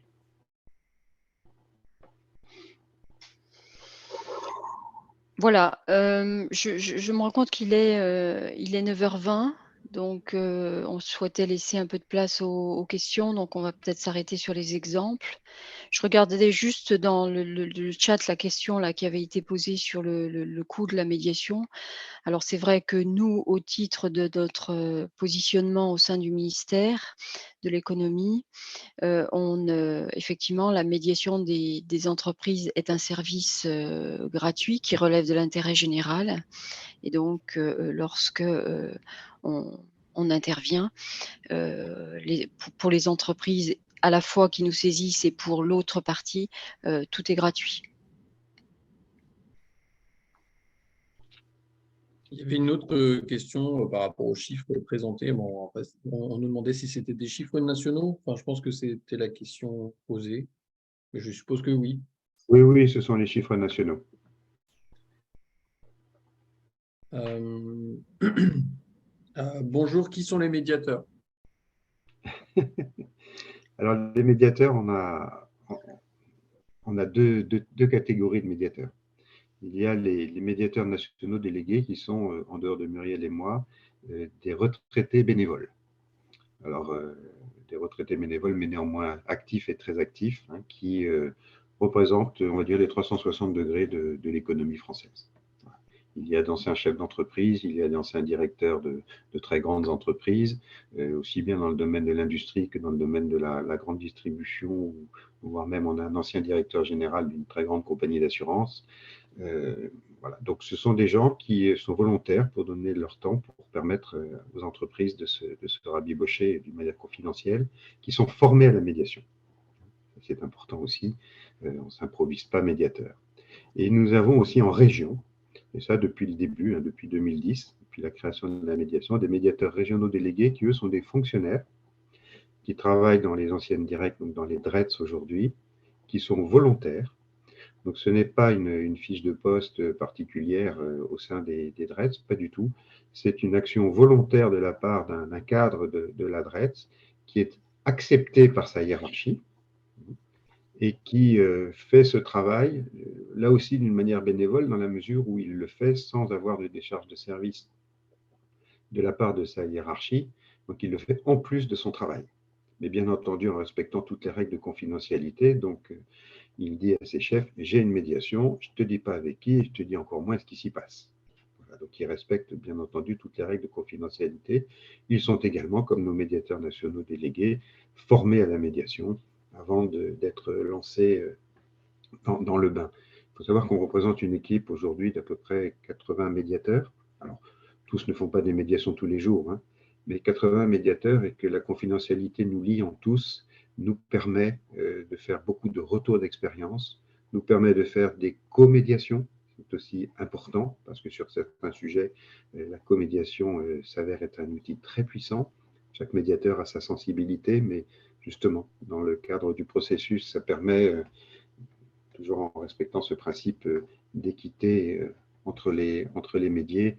Voilà, je me rends compte qu'il est 9h20, donc on souhaitait laisser un peu de place aux questions, donc on va peut-être s'arrêter sur les exemples. Je regardais juste dans le chat la question là, qui avait été posée sur le coût de la médiation. Alors c'est vrai que nous, au titre de notre positionnement au sein du ministère de l'économie, effectivement, la médiation des entreprises est un service gratuit qui relève de l'intérêt général. Et donc, lorsque on intervient, pour les entreprises à la fois qui nous saisissent et pour l'autre partie, tout est gratuit. Il y avait une autre question par rapport aux chiffres présentés. Bon, on nous demandait si c'était des chiffres nationaux. Enfin, je pense que c'était la question posée, mais je suppose que oui. Oui, oui, ce sont les chiffres nationaux. Bonjour, qui sont les médiateurs? Alors, les médiateurs, on a deux catégories de médiateurs. Il y a les médiateurs nationaux délégués qui sont, en dehors de Muriel et moi, des retraités bénévoles. Alors, des retraités bénévoles, mais néanmoins actifs et très actifs, hein, qui représentent, on va dire, les 360 degrés de l'économie française. Il y a d'anciens chefs d'entreprise, il y a d'anciens directeurs de très grandes entreprises, aussi bien dans le domaine de l'industrie que dans le domaine de la grande distribution, voire même on a un ancien directeur général d'une très grande compagnie d'assurance. Voilà. Donc, ce sont des gens qui sont volontaires pour donner leur temps, pour permettre aux entreprises de se rabibocher d'une manière confidentielle, qui sont formés à la médiation. C'est important aussi, on ne s'improvise pas médiateur. Et nous avons aussi en région, et ça depuis le début, hein, depuis 2010, depuis la création de la médiation, des médiateurs régionaux délégués qui, eux, sont des fonctionnaires qui travaillent dans les anciennes directs, donc dans les DRETS aujourd'hui, qui sont volontaires. Donc, ce n'est pas une fiche de poste particulière au sein des DRETS, pas du tout. C'est une action volontaire de la part d'un cadre de la DRETS qui est accepté par sa hiérarchie et qui fait ce travail, là aussi d'une manière bénévole, dans la mesure où il le fait sans avoir de décharge de service de la part de sa hiérarchie, Donc, il le fait en plus de son travail. Mais bien entendu, en respectant toutes les règles de confidentialité. Donc, il dit à ses chefs, j'ai une médiation, je ne te dis pas avec qui, et je te dis encore moins ce qui s'y passe. Voilà, donc, ils respectent bien entendu toutes les règles de confidentialité. Ils sont également, comme nos médiateurs nationaux délégués, formés à la médiation avant d'être lancés dans le bain. Il faut savoir qu'on représente une équipe aujourd'hui d'à peu près 80 médiateurs. Alors, tous ne font pas des médiations tous les jours, hein, mais 80 médiateurs, et que la confidentialité nous lie en tous, nous permet de faire beaucoup de retours d'expérience, nous permet de faire des co-médiations. C'est aussi important parce que sur certains sujets, la co-médiation s'avère être un outil très puissant. Chaque médiateur a sa sensibilité, mais justement, dans le cadre du processus, ça permet toujours en respectant ce principe d'équité entre les médiés,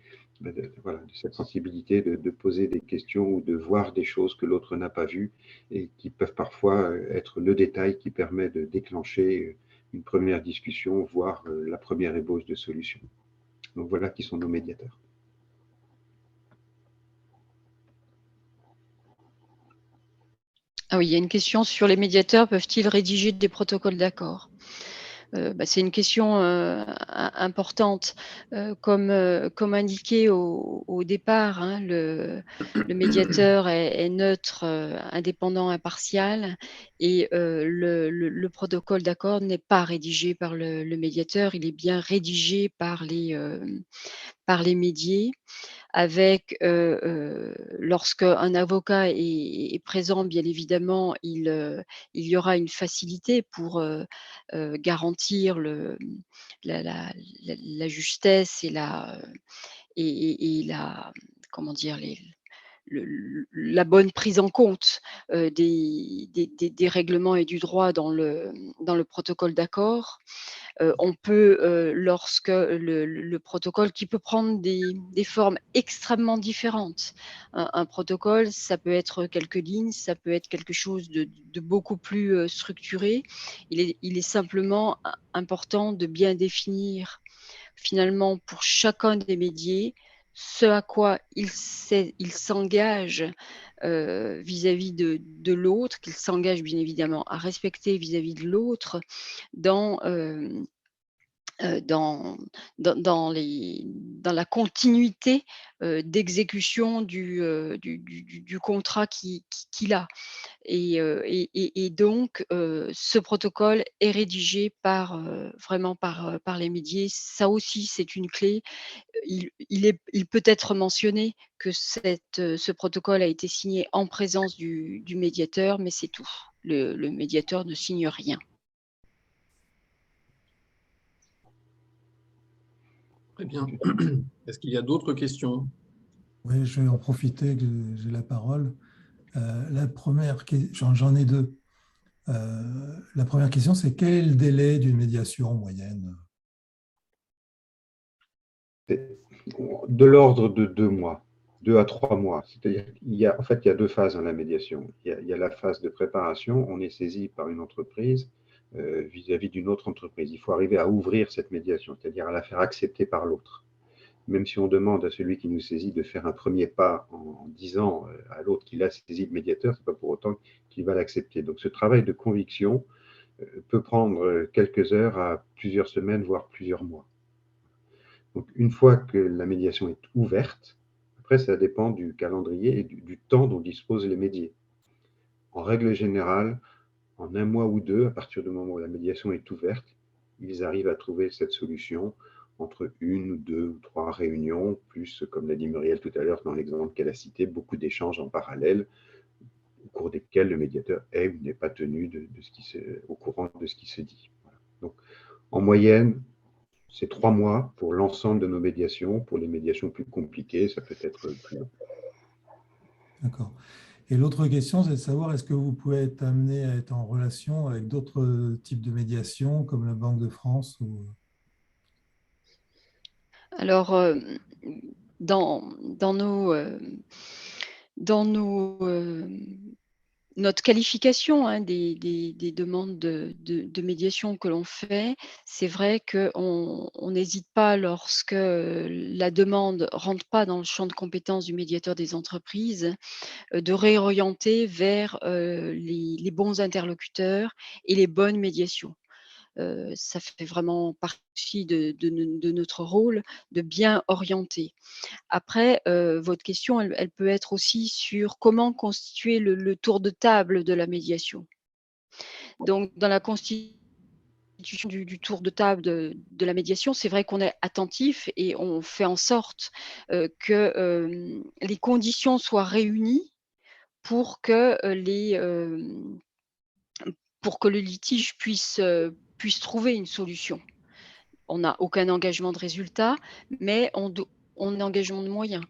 voilà, de cette sensibilité de poser des questions ou de voir des choses que l'autre n'a pas vues et qui peuvent parfois être le détail qui permet de déclencher une première discussion, voire la première ébauche de solution. Donc voilà qui sont nos médiateurs. Ah oui, il y a une question sur les médiateurs, peuvent-ils rédiger des protocoles d'accord? C'est une question importante. Comme indiqué au départ, hein, le médiateur est neutre, indépendant, impartial, et le protocole d'accord n'est pas rédigé par le médiateur, il est bien rédigé par les médiés, avec, lorsque un avocat est présent, bien évidemment, il y aura une facilité pour garantir la justesse et la, comment dire, la bonne prise en compte des règlements et du droit dans le protocole d'accord. On peut, lorsque le protocole qui peut prendre des formes extrêmement différentes. Un protocole, ça peut être quelques lignes, ça peut être quelque chose de beaucoup plus structuré. Il est simplement important de bien définir, finalement, pour chacun des médiés, ce à quoi il s'engage vis-à-vis de l'autre, qu'il s'engage bien évidemment à respecter vis-à-vis de l'autre dans, dans dans la continuité d'exécution du contrat qu'il a, et donc ce protocole est rédigé vraiment par les médiés. Ça aussi, c'est une clé. Il peut être mentionné que ce protocole a été signé en présence du médiateur, mais c'est tout. Le médiateur ne signe rien. Très bien. Est-ce qu'il y a d'autres questions? Oui, je vais en profiter que j'ai la parole. La première, j'en ai deux. La première question, c'est quel est le délai d'une médiation en moyenne? De l'ordre de 2 mois, 2 à 3 mois. C'est-à-dire en fait, il y a deux phases dans la médiation. Il y a la phase de préparation, on est saisi par une entreprise vis-à-vis d'une autre entreprise. Il faut arriver à ouvrir cette médiation, c'est-à-dire à la faire accepter par l'autre. Même si on demande à celui qui nous saisit de faire un premier pas en disant à l'autre qu'il a saisi le médiateur, ce n'est pas pour autant qu'il va l'accepter. Donc ce travail de conviction peut prendre quelques heures à plusieurs semaines, voire plusieurs mois. Donc, une fois que la médiation est ouverte, après, ça dépend du calendrier et du temps dont disposent les médiés. En règle générale, en un mois ou deux, à partir du moment où la médiation est ouverte, ils arrivent à trouver cette solution entre une ou deux ou trois réunions, plus, comme l'a dit Muriel tout à l'heure, dans l'exemple qu'elle a cité, beaucoup d'échanges en parallèle, au cours desquels le médiateur est ou n'est pas tenu au courant de ce qui se dit. Voilà. Donc, en moyenne, c'est 3 mois pour l'ensemble de nos médiations. Pour les médiations plus compliquées, ça peut être plus long. D'accord. Et l'autre question, c'est de savoir, est-ce que vous pouvez être amené à être en relation avec d'autres types de médiation, comme la Banque de France ou... Alors, dans nos notre qualification des demandes de médiation que l'on fait, c'est vrai qu'on n'hésite pas lorsque la demande ne rentre pas dans le champ de compétences du médiateur des entreprises, de réorienter vers les bons interlocuteurs et les bonnes médiations. Ça fait vraiment partie de notre rôle de bien orienter. Après, votre question, elle peut être aussi sur comment constituer le tour de table de la médiation. Donc dans la constitution du tour de table de la médiation, c'est vrai qu'on est attentif et on fait en sorte, que, les conditions soient réunies pour que, pour que le litige puisse trouver une solution. On n'a aucun engagement de résultat, mais on a engagement de moyens.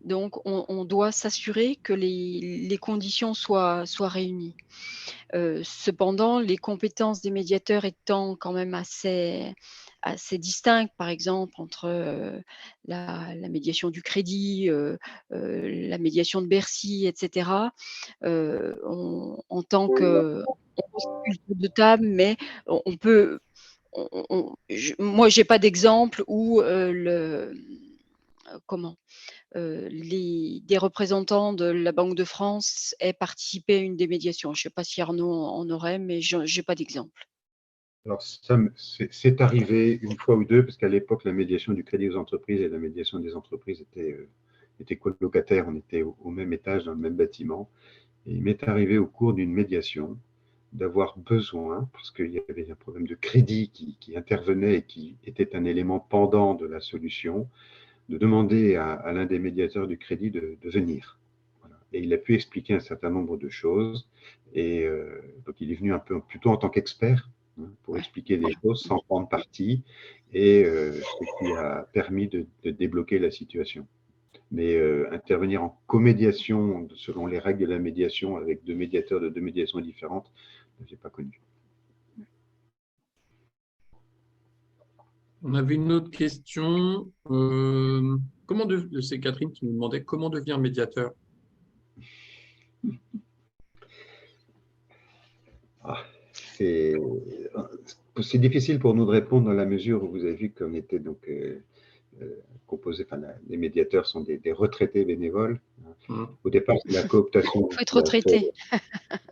Donc on doit s'assurer que les conditions soient réunies. Cependant, les compétences des médiateurs étant quand même assez distinctes, par exemple, entre, la médiation du crédit, la médiation de Bercy et cetera, en tant que on constitue le tour de table, mais on peut moi, j'ai pas d'exemple où, comment? Des représentants de la Banque de France aient participé à une des médiations. Je ne sais pas si Arnaud en aurait, mais j'ai pas d'exemple. Alors, c'est arrivé une fois ou deux, parce qu'à l'époque, la médiation du crédit aux entreprises et la médiation des entreprises étaient colocataires, on était au même étage, dans le même bâtiment. Et il m'est arrivé au cours d'une médiation d'avoir besoin, parce qu'il y avait un problème de crédit qui intervenait et qui était un élément pendant de la solution, de demander à l'un des médiateurs du crédit de venir. Voilà. Et il a pu expliquer un certain nombre de choses. Et donc, il est venu un peu plutôt en tant qu'expert pour expliquer les choses sans prendre parti, et ce qui a permis de débloquer la situation. Mais intervenir en comédiation selon les règles de la médiation avec deux médiateurs de deux médiations différentes, je n'ai pas connu. On avait une autre question. C'est Catherine qui nous demandait comment devenir médiateur. C'est difficile pour nous de répondre dans la mesure où vous avez vu qu'on était donc composé, enfin, les médiateurs sont des retraités bénévoles. Au départ, c'est la cooptation. Il faut être retraité.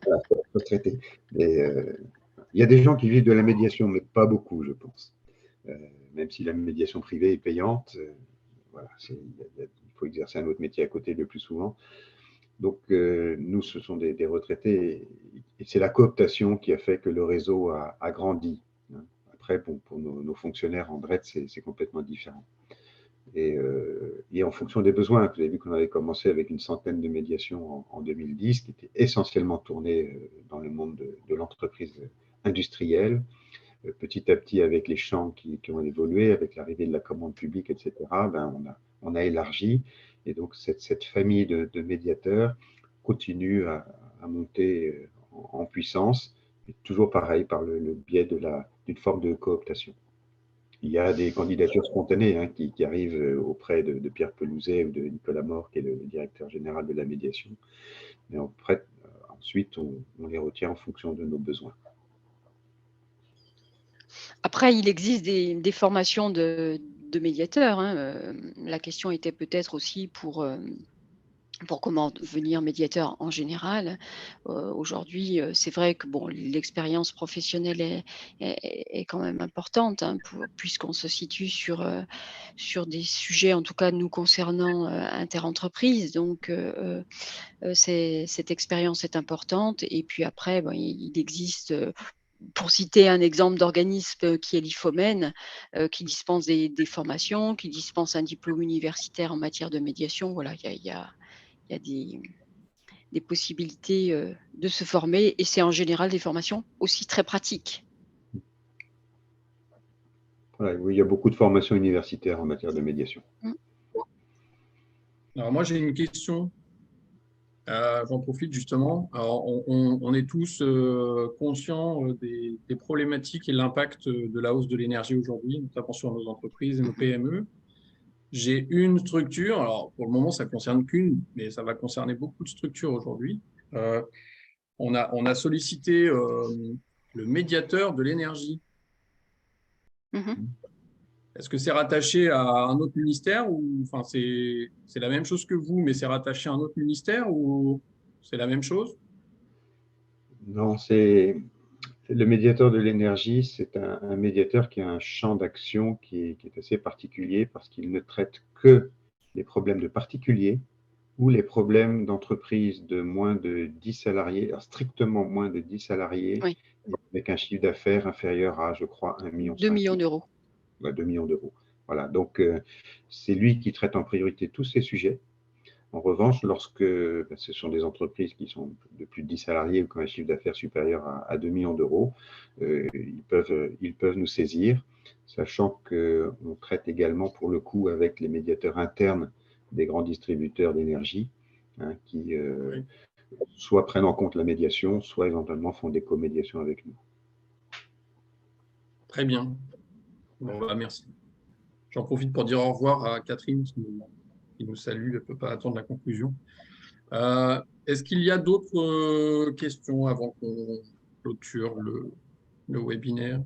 Voilà, faut être retraité. Il y a des gens qui vivent de la médiation, mais pas beaucoup, je pense. Même si la médiation privée est payante, voilà, il faut exercer un autre métier à côté le plus souvent. Donc, nous, ce sont des retraités, et c'est la cooptation qui a fait que le réseau a grandi. Après, bon, pour nos fonctionnaires en Bret, c'est complètement différent. Et en fonction des besoins, vous avez vu qu'on avait commencé avec une centaine de médiations en 2010, qui étaient essentiellement tournées dans le monde de l'entreprise industrielle. Petit à petit, avec les champs qui ont évolué, avec l'arrivée de la commande publique, etc., on a élargi. Et donc, cette famille de médiateurs continue à monter en puissance, et toujours pareil, par le biais d'une forme de cooptation. Il y a des candidatures spontanées qui arrivent auprès de Pierre Pelouzet ou de Nicolas Mort, qui est le directeur général de la médiation. Mais ensuite, on les retient en fonction de nos besoins. Après, il existe des formations de médiateurs. La question était peut-être aussi pour comment devenir médiateur en général. Aujourd'hui, c'est vrai que bon, l'expérience professionnelle est quand même importante, puisqu'on se situe sur des sujets, en tout cas nous concernant, interentreprises. Donc, cette expérience est importante. Et puis après, il existe, pour citer un exemple d'organisme qui est l'IFOMEN, qui dispense des formations, qui dispense un diplôme universitaire en matière de médiation. Voilà, il y a des possibilités de se former, et c'est en général des formations aussi très pratiques. Voilà, oui, il y a beaucoup de formations universitaires en matière de médiation. Alors moi, j'ai une question. J'en profite justement. Alors, on est tous conscients des problématiques et l'impact de la hausse de l'énergie aujourd'hui, notamment sur nos entreprises et nos PME. J'ai une structure, alors pour le moment, ça ne concerne qu'une, mais ça va concerner beaucoup de structures aujourd'hui. on a sollicité le médiateur de l'énergie. Mhm. Est-ce que c'est rattaché à un autre ministère ou enfin c'est la même chose que vous, mais c'est rattaché à un autre ministère ou c'est la même chose? Non, c'est le médiateur de l'énergie, c'est un médiateur qui a un champ d'action qui est assez particulier parce qu'il ne traite que les problèmes de particuliers ou les problèmes d'entreprises de moins de 10 salariés, alors strictement moins de 10 salariés, Oui. avec un chiffre d'affaires inférieur à, je crois, 1,5 million. 2 millions d'euros. 2 millions d'euros. Voilà, donc c'est lui qui traite en priorité tous ces sujets. En revanche, lorsque ce sont des entreprises qui sont de plus de 10 salariés ou qui ont un chiffre d'affaires supérieur à 2 millions d'euros, ils peuvent nous saisir, sachant qu'on traite également pour le coup avec les médiateurs internes des grands distributeurs d'énergie, hein, qui Oui. soit prennent en compte la médiation, soit éventuellement font des co-médiations avec nous. Très bien. Bon, bah, merci. J'en profite pour dire au revoir à Catherine qui nous salue, elle ne peut pas attendre la conclusion. Est-ce qu'il y a d'autres questions avant qu'on clôture le webinaire?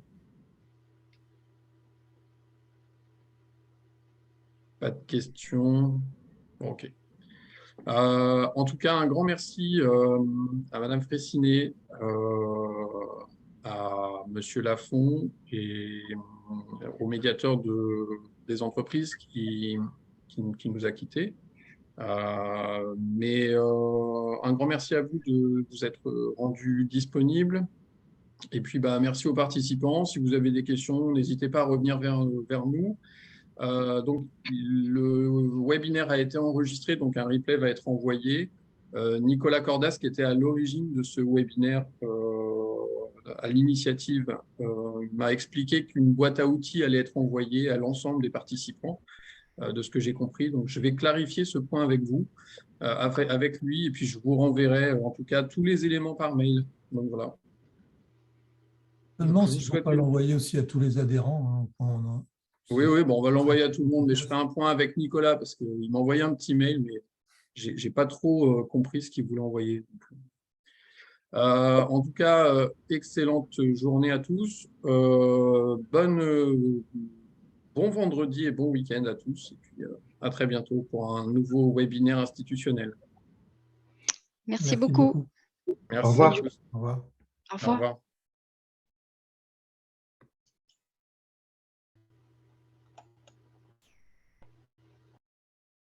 Pas de questions. Bon, ok. En tout cas, un grand merci à Madame Fraissinet, à Monsieur Lafont et au médiateur des entreprises qui nous a quittés. Mais un grand merci à vous de vous être rendu disponible. Et puis, merci aux participants. Si vous avez des questions, n'hésitez pas à revenir vers nous. Donc, le webinaire a été enregistré, donc un replay va être envoyé. Nicolas Cordas, qui était à l'origine de ce webinaire, à l'initiative, m'a expliqué qu'une boîte à outils allait être envoyée à l'ensemble des participants, de ce que j'ai compris. Donc, je vais clarifier ce point avec vous, avec lui, et puis je vous renverrai en tout cas tous les éléments par mail. Donc, voilà. Seulement Je vous s'il ne faut souhaite pas l'envoyer aussi à tous les adhérents. Hein, Oui, bon, on va l'envoyer à tout le monde, mais je ferai un point avec Nicolas parce qu'il m'a envoyé un petit mail, mais je n'ai pas trop compris ce qu'il voulait envoyer. En tout cas, excellente journée à tous. Bon vendredi et bon week-end à tous. Et puis, à très bientôt pour un nouveau webinaire institutionnel. Merci Merci beaucoup. beaucoup. Merci. Au revoir. Au revoir. Au Au revoir. revoir.